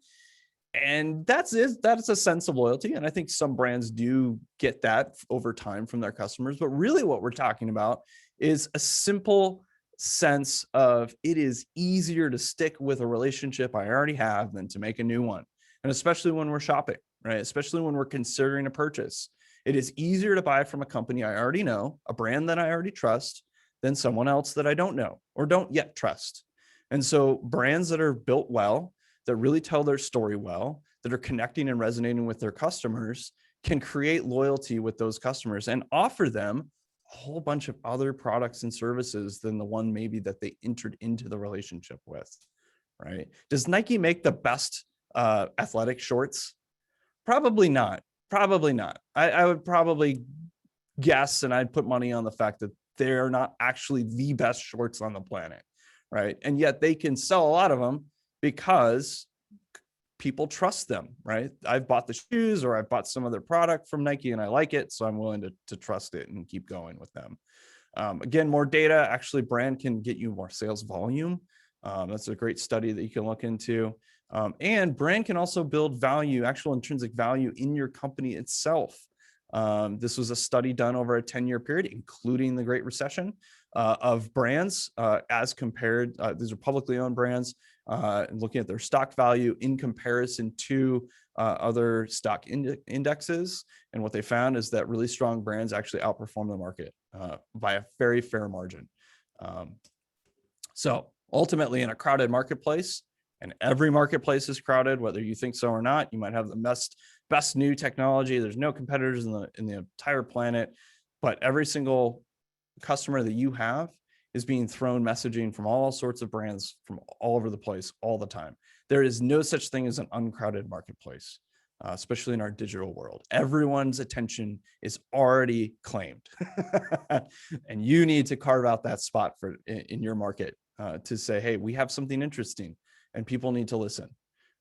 And that's a sense of loyalty. And I think some brands do get that over time from their customers. But really what we're talking about is a simple sense of it is easier to stick with a relationship I already have than to make a new one. And especially when we're shopping, right? Especially when we're considering a purchase. It is easier to buy from a company I already know, a brand that I already trust, than someone else that I don't know or don't yet trust. And so brands that are built well, that really tell their story well, that are connecting and resonating with their customers, can create loyalty with those customers and offer them a whole bunch of other products and services than the one maybe that they entered into the relationship with, right? Does Nike make the best athletic shorts? Probably not. Probably not. I would probably guess, and I'd put money on the fact that they're not actually the best shorts on the planet, right? And yet they can sell a lot of them because people trust them, right? I've bought the shoes or I've bought some other product from Nike and I like it, so I'm willing to trust it and keep going with them. Again, more data, actually brand can get you more sales volume. That's a great study that you can look into. And brand can also build value, actual intrinsic value in your company itself. This was a study done over a 10-year period, including the Great Recession, of brands as compared, these are publicly owned brands, and looking at their stock value in comparison to other stock indexes. And what they found is that really strong brands actually outperform the market by a very fair margin. So ultimately, in a crowded marketplace, and every marketplace is crowded, whether you think so or not, you might have the best new technology. There's no competitors in the entire planet, but every single customer that you have is being thrown messaging from all sorts of brands from all over the place all the time. There is no such thing as an uncrowded marketplace, especially in our digital world. Everyone's attention is already claimed. And you need to carve out that spot in your market to say, hey, we have something interesting and people need to listen.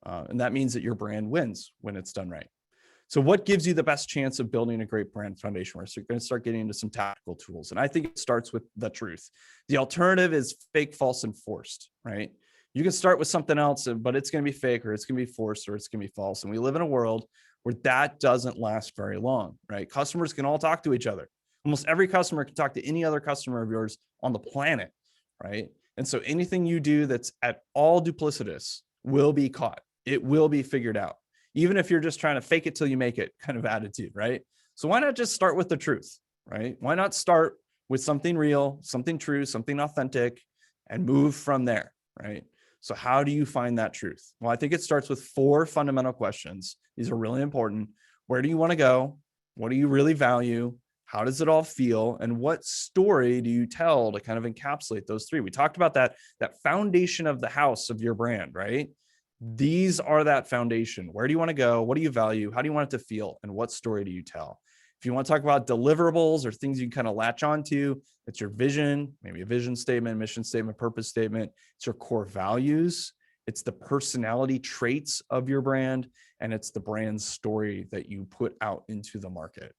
And that means that your brand wins when it's done right. So what gives you the best chance of building a great brand foundation? We're going to start getting into some tactical tools. And I think it starts with the truth. The alternative is fake, false, and forced, right? You can start with something else, but it's going to be fake or it's going to be forced or it's going to be false. And we live in a world where that doesn't last very long, right? Customers can all talk to each other. Almost every customer can talk to any other customer of yours on the planet, right? And so anything you do that's at all duplicitous will be caught. It will be figured out. Even if you're just trying to fake it till you make it kind of attitude, right? So why not just start with the truth, right? Why not start with something real, something true, something authentic, and move from there, right? So how do you find that truth? Well, I think it starts with 4 fundamental questions. These are really important. Where do you want to go? What do you really value? How does it all feel? And what story do you tell to kind of encapsulate those 3? We talked about that foundation of the house of your brand, right? These are that foundation. Where do you want to go? What do you value? How do you want it to feel? And what story do you tell? If you want to talk about deliverables or things you can kind of latch onto, it's your vision, maybe a vision statement, mission statement, purpose statement. It's your core values. It's the personality traits of your brand. And it's the brand story that you put out into the market.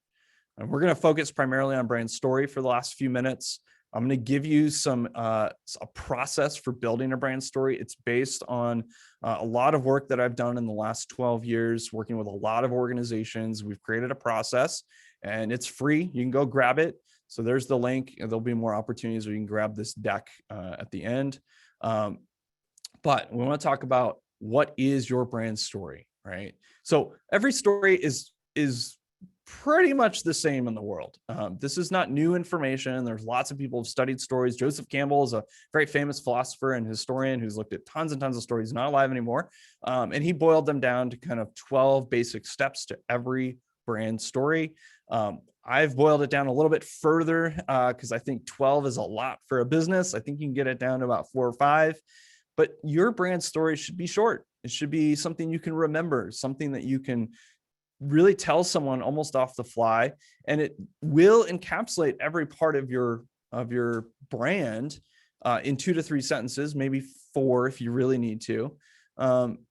And we're going to focus primarily on brand story for the last few minutes. I'm going to give you a process for building a brand story. It's based on a lot of work that I've done in the last 12 years, working with a lot of organizations. We've created a process and it's free. You can go grab it. So there's the link, and there'll be more opportunities where you can grab this deck at the end. But we want to talk about what is your brand story, right? So every story is pretty much the same in the world. This is not new information. There's lots of people who've studied stories. Joseph Campbell is a very famous philosopher and historian who's looked at tons and tons of stories. He's not alive anymore. And he boiled them down to kind of 12 basic steps to every brand story. I've boiled it down a little bit further because I think 12 is a lot for a business. I think you can get it down to about 4 or 5. But your brand story should be short. It should be something you can remember, something that you can really tell someone almost off the fly, and it will encapsulate every part of your brand in 2 to 3 sentences, maybe 4 if you really need to.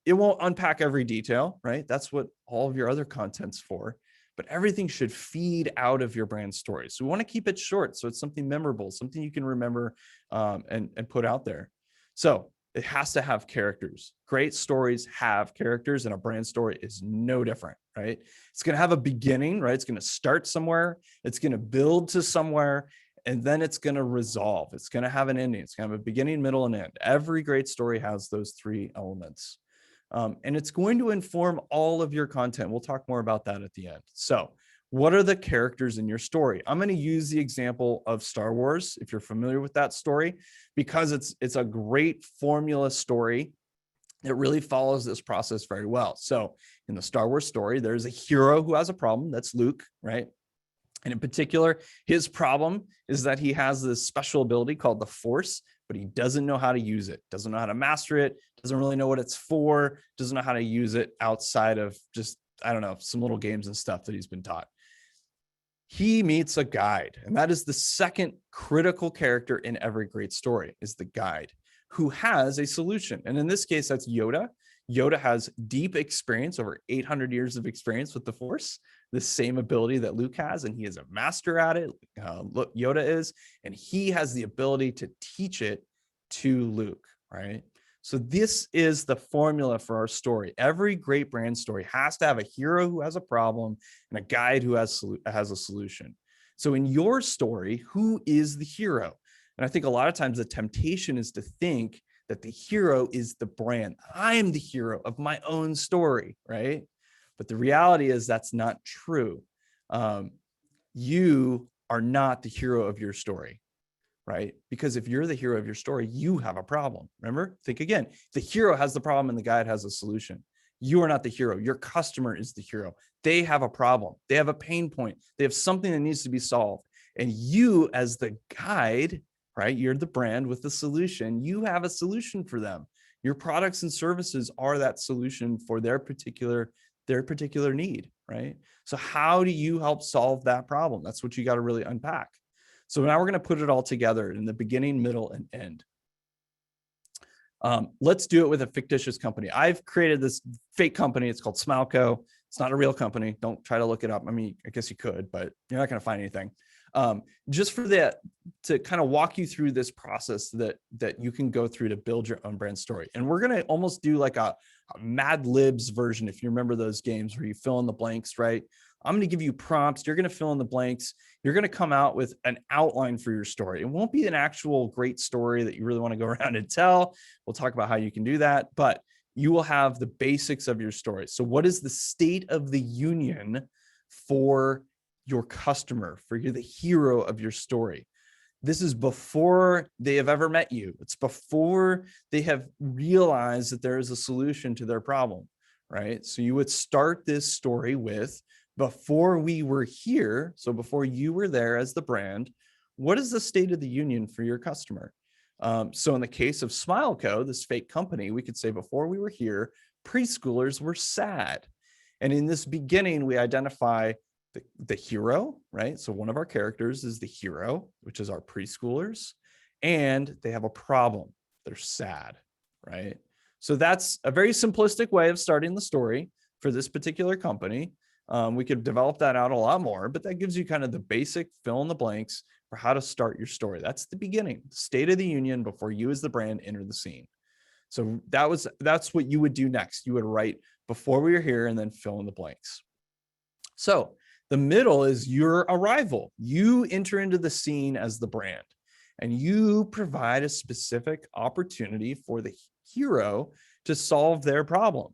It won't unpack every detail, right? That's what all of your other content's for, but everything should feed out of your brand story. So we want to keep it short, so it's something memorable, something you can remember and put out there. So it has to have characters. Great stories have characters, and a brand story is no different, right? It's going to have a beginning, right? It's going to start somewhere. It's going to build to somewhere, and then it's going to resolve. It's going to have an ending. It's going to have a beginning, middle, and end. Every great story has those 3 elements. And it's going to inform all of your content. We'll talk more about that at the end. So what are the characters in your story? I'm going to use the example of Star Wars, if you're familiar with that story, because it's a great formula story it really follows this process very well. So in the Star Wars story, there's a hero who has a problem. That's Luke, right? And in particular, his problem is that he has this special ability called the Force, but he doesn't know how to use it, doesn't know how to master it, doesn't really know what it's for, doesn't know how to use it outside of just, I don't know, some little games and stuff that he's been taught. He meets a guide, and that is the second critical character in every great story, is the guide, who has a solution. And in this case, that's Yoda. Yoda has deep experience, over 800 years of experience with the Force, the same ability that Luke has, and he is a master at it. Yoda is, and he has the ability to teach it to Luke, right? So this is the formula for our story. Every great brand story has to have a hero who has a problem and a guide who has a solution. So in your story, who is the hero? And I think a lot of times the temptation is to think that the hero is the brand. I am the hero of my own story, right? But the reality is that's not true. You are not the hero of your story, right? Because if you're the hero of your story, you have a problem. Remember, think again. The hero has the problem and the guide has a solution. You are not the hero. Your customer is the hero. They have a problem. They have a pain point. They have something that needs to be solved. And you, as the guide, right? You're the brand with the solution. You have a solution for them. Your products and services are that solution for their particular need, right? So how do you help solve that problem? That's what you got to really unpack. So now we're going to put it all together in the beginning, middle, and end. Let's do it with a fictitious company. I've created this fake company. It's called Smileco. It's not a real company. Don't try to look it up. I mean, I guess you could, but you're not going to find anything. Just for that, to kind of walk you through this process that you can go through to build your own brand story. And we're going to almost do like a Mad Libs version, if you remember those games where you fill in the blanks, right? I'm going to give you prompts. You're going to fill in the blanks. You're going to come out with an outline for your story. It won't be an actual great story that you really want to go around and tell. We'll talk about how you can do that, but you will have the basics of your story. So what is the state of the union for your customer, for you, the hero of your story? This is before they have ever met you. It's before they have realized that there is a solution to their problem, right? So you would start this story with, before we were here, so before you were there as the brand, what is the state of the union for your customer? So in the case of Smileco, this fake company, we could say before we were here, preschoolers were sad. And in this beginning, we identify the hero, right? So one of our characters is the hero, which is our preschoolers, and they have a problem. They're sad, right? So that's a very simplistic way of starting the story for this particular company. We could develop that out a lot more, but that gives you kind of the basic fill in the blanks for how to start your story. That's the beginning, state of the union before you as the brand enter the scene. So that's what you would do next. You would write before we were here and then fill in the blanks. So the middle is your arrival. You enter into the scene as the brand and you provide a specific opportunity for the hero to solve their problem,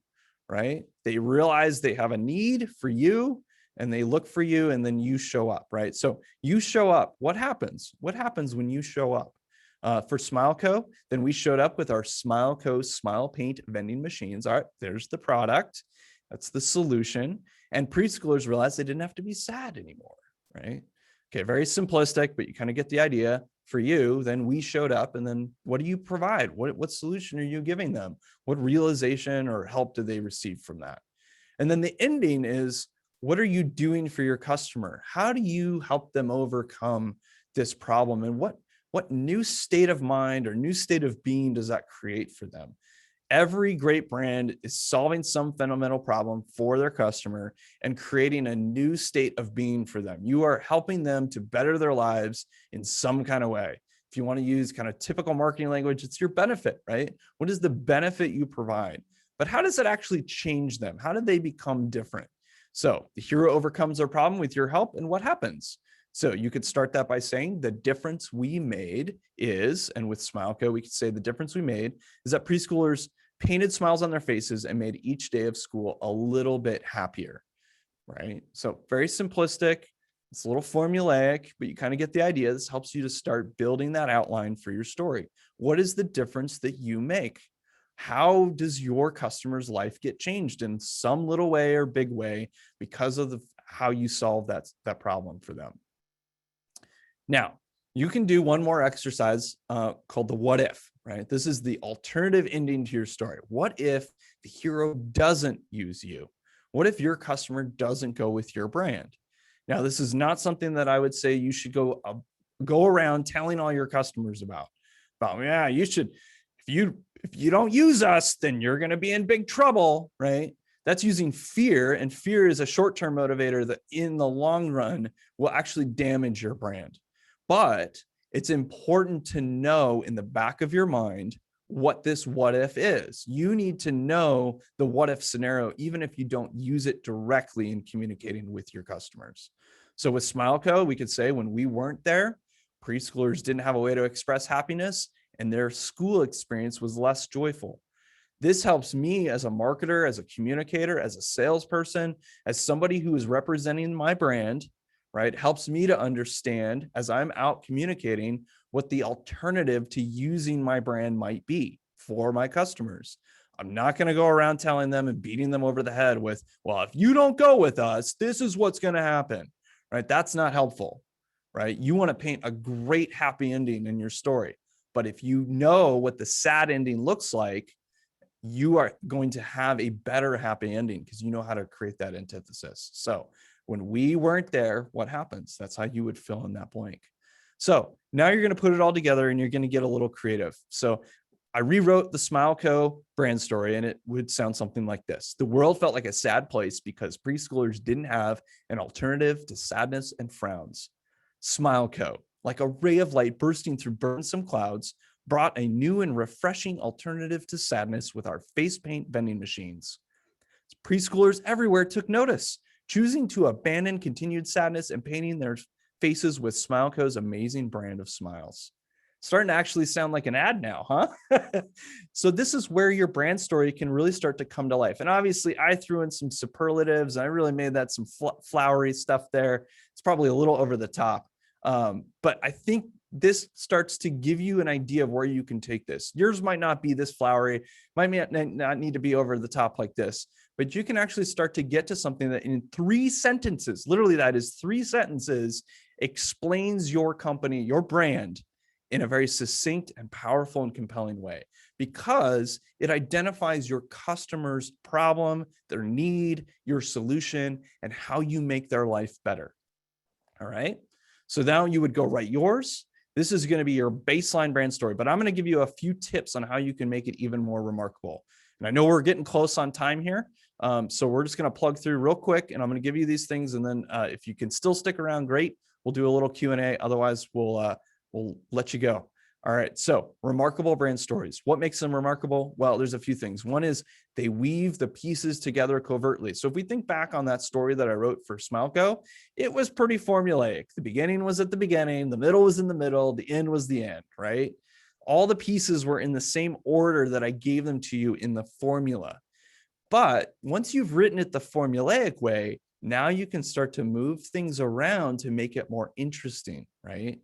right? They realize they have a need for you and they look for you and then you show up, right? So you show up. What happens? What happens when you show up? For Smileco, then we showed up with our Smileco Smile Paint vending machines. All right, there's the product. That's the solution. And preschoolers realized they didn't have to be sad anymore, right? Okay, very simplistic, but you kind of get the idea. For you, then we showed up, and then what do you provide? What solution are you giving them? What realization or help do they receive from that? And then the ending is, what are you doing for your customer? How do you help them overcome this problem? And what new state of mind or new state of being does that create for them? Every great brand is solving some fundamental problem for their customer and creating a new state of being for them. You are helping them to better their lives in some kind of way. If you want to use kind of typical marketing language, it's your benefit, right? What is the benefit you provide? But how does it actually change them? How do they become different? So the hero overcomes their problem with your help, and what happens? So you could start that by saying the difference we made is, and with Smileco, we could say the difference we made is that preschoolers painted smiles on their faces and made each day of school a little bit happier, right? So very simplistic. It's a little formulaic, but you kind of get the idea. This helps you to start building that outline for your story. What is the difference that you make? How does your customer's life get changed in some little way or big way because of how you solve that problem for them? Now, you can do one more exercise called the what if, right? This is the alternative ending to your story. What if the hero doesn't use you? What if your customer doesn't go with your brand? Now, this is not something that I would say you should go around telling all your customers about. Yeah, you should, if you don't use us, then you're going to be in big trouble, right? That's using fear, and fear is a short-term motivator that in the long run will actually damage your brand. But it's important to know in the back of your mind what this what if is. You need to know the what if scenario, even if you don't use it directly in communicating with your customers. So with SmileCo, we could say when we weren't there, preschoolers didn't have a way to express happiness and their school experience was less joyful. This helps me as a marketer, as a communicator, as a salesperson, as somebody who is representing my brand, right? Helps me to understand as I'm out communicating what the alternative to using my brand might be for my customers. I'm not going to go around telling them and beating them over the head with, well, if you don't go with us, this is what's going to happen, right? That's not helpful, right? You want to paint a great happy ending in your story. But if you know what the sad ending looks like, you are going to have a better happy ending because you know how to create that antithesis. So when we weren't there, what happens? That's how you would fill in that blank. So now you're going to put it all together and you're going to get a little creative. So I rewrote the SmileCo brand story and it would sound something like this. The world felt like a sad place because preschoolers didn't have an alternative to sadness and frowns. SmileCo, like a ray of light bursting through burdensome clouds, brought a new and refreshing alternative to sadness with our face paint vending machines. Preschoolers everywhere took notice, choosing to abandon continued sadness and painting their faces with SmileCo's amazing brand of smiles. Starting to actually sound like an ad now, huh? So this is where your brand story can really start to come to life. And obviously I threw in some superlatives. I really made that some flowery stuff there. It's probably a little over the top. But I think this starts to give you an idea of where you can take this. Yours might not be this flowery, might not need to be over the top like this, but you can actually start to get to something that in 3 sentences, literally that is 3 sentences, explains your company, your brand in a very succinct and powerful and compelling way, because it identifies your customer's problem, their need, your solution, and how you make their life better. All right. So now you would go write yours. This is going to be your baseline brand story, but I'm going to give you a few tips on how you can make it even more remarkable. And I know we're getting close on time here. So we're just going to plug through real quick and I'm going to give you these things. And then if you can still stick around, great. We'll do a little Q&A. Otherwise we'll let you go. All right. So remarkable brand stories. What makes them remarkable? Well, there's a few things. One is they weave the pieces together covertly. So if we think back on that story that I wrote for SmileCo, it was pretty formulaic. The beginning was at the beginning, the middle was in the middle, the end was the end, right? All the pieces were in the same order that I gave them to you in the formula. But once you've written it the formulaic way, now you can start to move things around to make it more interesting, right?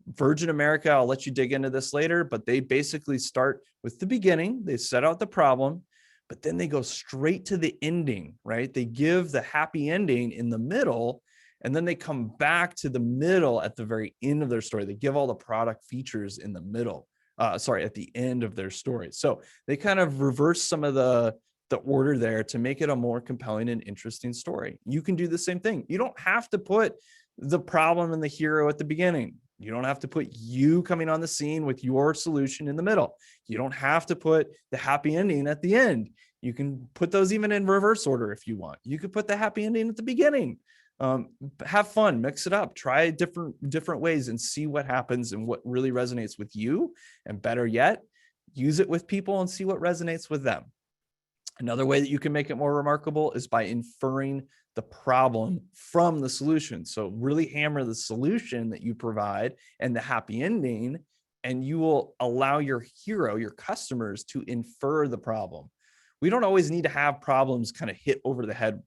Virgin America, I'll let you dig into this later, but they basically start with the beginning. They set out the problem, but then they go straight to the ending, right? They give the happy ending in the middle, and then they come back to the middle at the very end of their story. They give all the product features in the middle, at the end of their story. So they kind of reverse some of the order there to make it a more compelling and interesting story. You can do the same thing. You don't have to put the problem and the hero at the beginning. You don't have to put you coming on the scene with your solution in the middle. You don't have to put the happy ending at the end. You can put those even in reverse order if you want. You could put the happy ending at the beginning. Have fun, mix it up, try different ways and see what happens and what really resonates with you. And better yet, use it with people and see what resonates with them. Another way that you can make it more remarkable is by inferring the problem from the solution. So really hammer the solution that you provide and the happy ending, and you will allow your hero, your customers, to infer the problem. We don't always need to have problems kind of hit over the head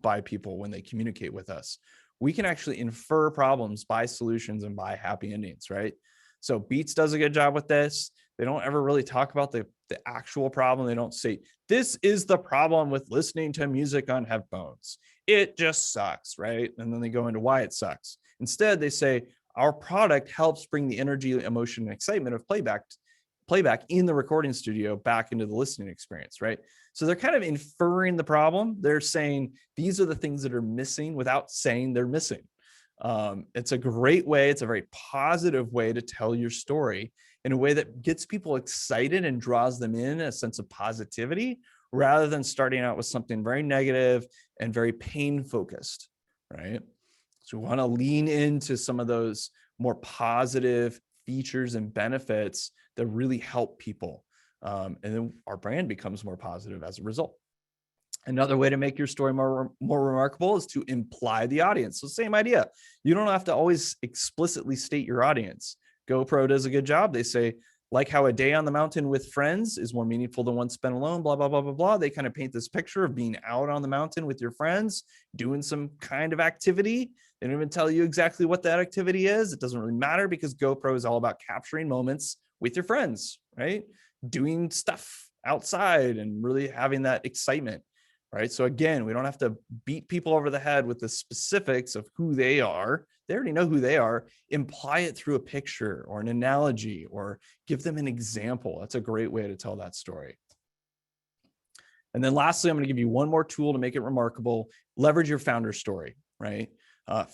by people when they communicate with us. We can actually infer problems by solutions and by happy endings, right? So Beats does a good job with this. They don't ever really talk about the actual problem. They don't say, this is the problem with listening to music on headphones. It just sucks, right? And then they go into why it sucks. Instead, they say, our product helps bring the energy, emotion, and excitement of playback in the recording studio back into the listening experience, right? So they're kind of inferring the problem. They're saying, these are the things that are missing without saying they're missing. It's a great way. It's a very positive way to tell your story in a way that gets people excited and draws them in a sense of positivity, rather than starting out with something very negative and very pain focused, right? So we want to lean into some of those more positive features and benefits that really help people. And then our brand becomes more positive as a result. Another way to make your story more remarkable is to imply the audience. So same idea. You don't have to always explicitly state your audience. GoPro does a good job. They say, like how a day on the mountain with friends is more meaningful than one spent alone, blah, blah, blah, blah, blah. They kind of paint this picture of being out on the mountain with your friends, doing some kind of activity. They don't even tell you exactly what that activity is. It doesn't really matter, because GoPro is all about capturing moments with your friends, right? Doing stuff outside and really having that excitement. Right. So again, we don't have to beat people over the head with the specifics of who they are. They already know who they are. Imply it through a picture or an analogy, or give them an example. That's a great way to tell that story. And then lastly, I'm going to give you one more tool to make it remarkable. Leverage your founder story, right?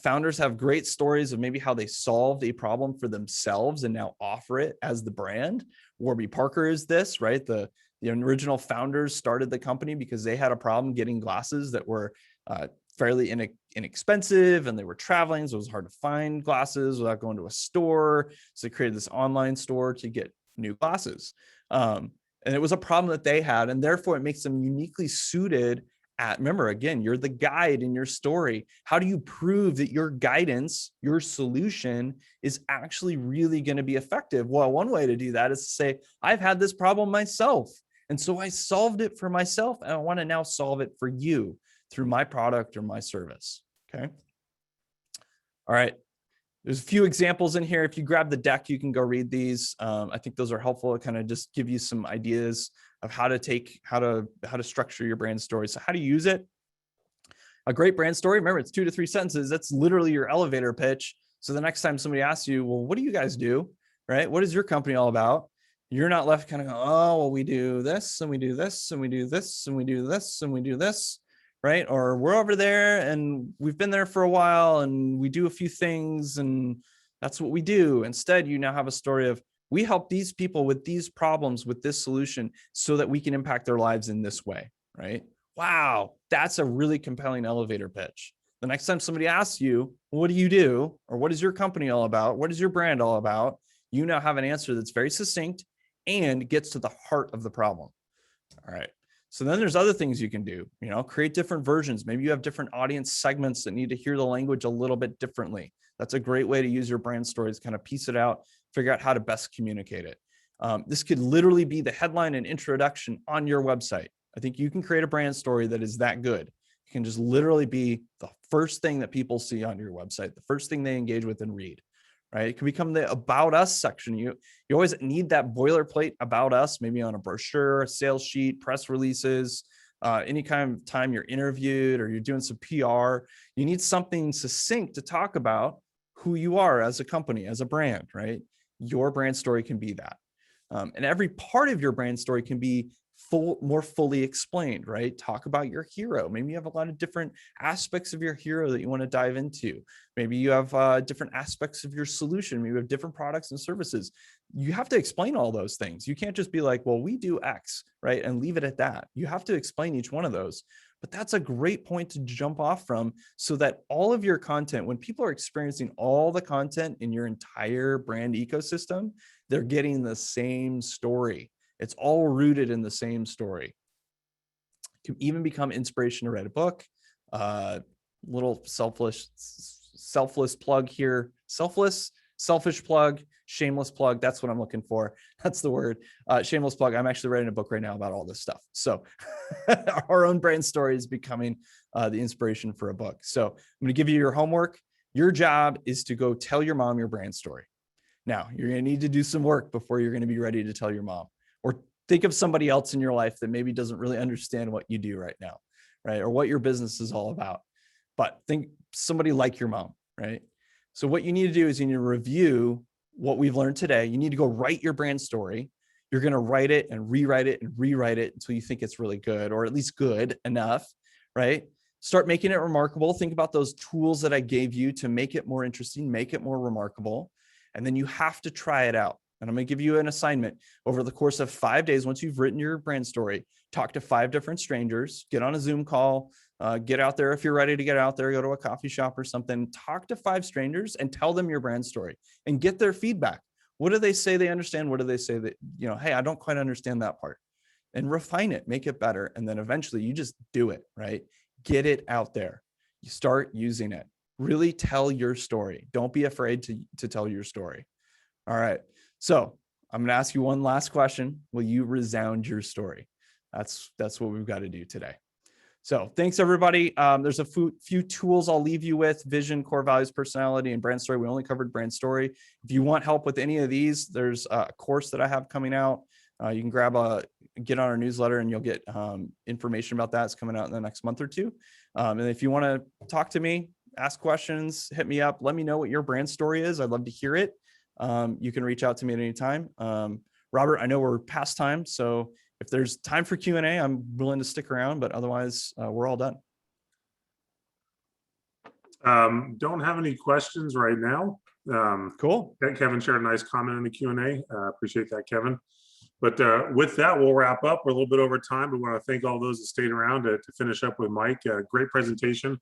Founders have great stories of maybe how they solved a problem for themselves and now offer it as the brand. Warby Parker is this, right? The original founders started the company because they had a problem getting glasses that were fairly inexpensive, and they were traveling, so it was hard to find glasses without going to a store. So they created this online store to get new glasses. And it was a problem that they had, and therefore it makes them uniquely suited remember, again, you're the guide in your story. How do you prove that your guidance, your solution is actually really going to be effective? Well, one way to do that is to say, I've had this problem myself, and so I solved it for myself, and I want to now solve it for you through my product or my service. Okay. All right. There's a few examples in here. If you grab the deck, you can go read these. I think those are helpful to kind of just give you some ideas of how to structure your brand story. So how to use it. A great brand story, remember, it's 2 to 3 sentences. That's literally your elevator pitch. So the next time somebody asks you, well, what do you guys do? Right? What is your company all about? You're not left kind of going, oh, well, we do this, and we do this, and we do this, and we do this, and we do this. Right? Or we're over there and we've been there for a while and we do a few things and that's what we do. Instead, you now have a story of, we help these people with these problems with this solution so that we can impact their lives in this way, right? Wow, that's a really compelling elevator pitch. The next time somebody asks you, what do you do? Or what is your company all about? What is your brand all about? You now have an answer that's very succinct and gets to the heart of the problem. All right. So then there's other things you can do, create different versions. Maybe you have different audience segments that need to hear the language a little bit differently. That's a great way to use your brand stories, kind of piece it out, figure out how to best communicate it. This could literally be the headline and introduction on your website. I think you can create a brand story that is that good. It can just literally be the first thing that people see on your website, the first thing they engage with and read. Right? It can become the about us section. You always need that boilerplate about us, maybe on a brochure, a sales sheet, press releases, any kind of time you're interviewed or you're doing some PR. You need something succinct to talk about who you are as a company, as a brand, right? Your brand story can be that. And every part of your brand story can be more fully explained, right? Talk about your hero. Maybe you have a lot of different aspects of your hero that you want to dive into. Maybe you have different aspects of your solution. Maybe you have different products and services. You have to explain all those things. You can't just be like, well, we do X, right? And leave it at that. You have to explain each one of those. But that's a great point to jump off from, so that all of your content, when people are experiencing all the content in your entire brand ecosystem, they're getting the same story. It's all rooted in the same story. It can even become inspiration to write a book. Little selfless plug here. Selfish plug, shameless plug. That's what I'm looking for. That's the word. Shameless plug. I'm actually writing a book right now about all this stuff. So our own brand story is becoming the inspiration for a book. So I'm going to give you your homework. Your job is to go tell your mom your brand story. Now, you're going to need to do some work before you're going to be ready to tell your mom, or think of somebody else in your life that maybe doesn't really understand what you do right now, right? Or what your business is all about. But think somebody like your mom, right? So what you need to do is you need to review what we've learned today. You need to go write your brand story. You're going to write it and rewrite it and rewrite it until you think it's really good, or at least good enough, right? Start making it remarkable. Think about those tools that I gave you to make it more interesting, make it more remarkable. And then you have to try it out. And I'm going to give you an assignment over the course of 5 days. Once you've written your brand story, talk to 5 different strangers, get on a Zoom call, get out there. If you're ready to get out there, go to a coffee shop or something, talk to 5 strangers and tell them your brand story and get their feedback. What do they say they understand? What do they say that, hey, I don't quite understand that part? And refine it, make it better. And then eventually you just do it, right? Get it out there. You start using it. Really tell your story. Don't be afraid to tell your story. All right. So I'm going to ask you one last question. Will you resound your story? That's what we've got to do today. So thanks, everybody. There's a few tools I'll leave you with: vision, core values, personality, and brand story. We only covered brand story. If you want help with any of these, there's a course that I have coming out. You can get on our newsletter and you'll get information about that. It's coming out in the next month or two. And if you want to talk to me, ask questions, hit me up, let me know what your brand story is. I'd love to hear it. You can reach out to me at any time. Robert, I know we're past time, so if there's time for Q&A, I'm willing to stick around, but otherwise we're all done. Don't have any questions right now. Cool. Kevin shared a nice comment in the Q&A. Appreciate that, Kevin. But with that, we'll wrap up. We're a little bit over time, but we want to thank all those that stayed around to finish up with Mike. Great presentation.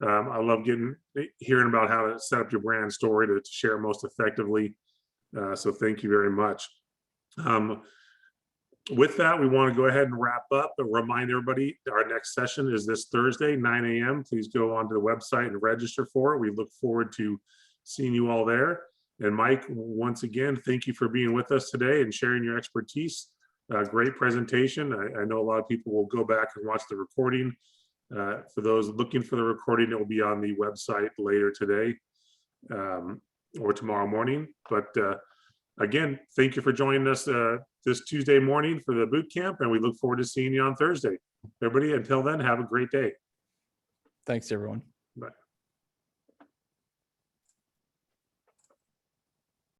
I love hearing about how to set up your brand story to share most effectively. So thank you very much. With that, we want to go ahead and wrap up, but remind everybody our next session is this Thursday, 9 a.m. Please go onto the website and register for it. We look forward to seeing you all there. And Mike, once again, thank you for being with us today and sharing your expertise. Great presentation. I know a lot of people will go back and watch the recording. For those looking for the recording, it will be on the website later today or tomorrow morning. But again, thank you for joining us this Tuesday morning for the boot camp, and we look forward to seeing you on Thursday. Everybody, until then, have a great day. Thanks, everyone. Bye.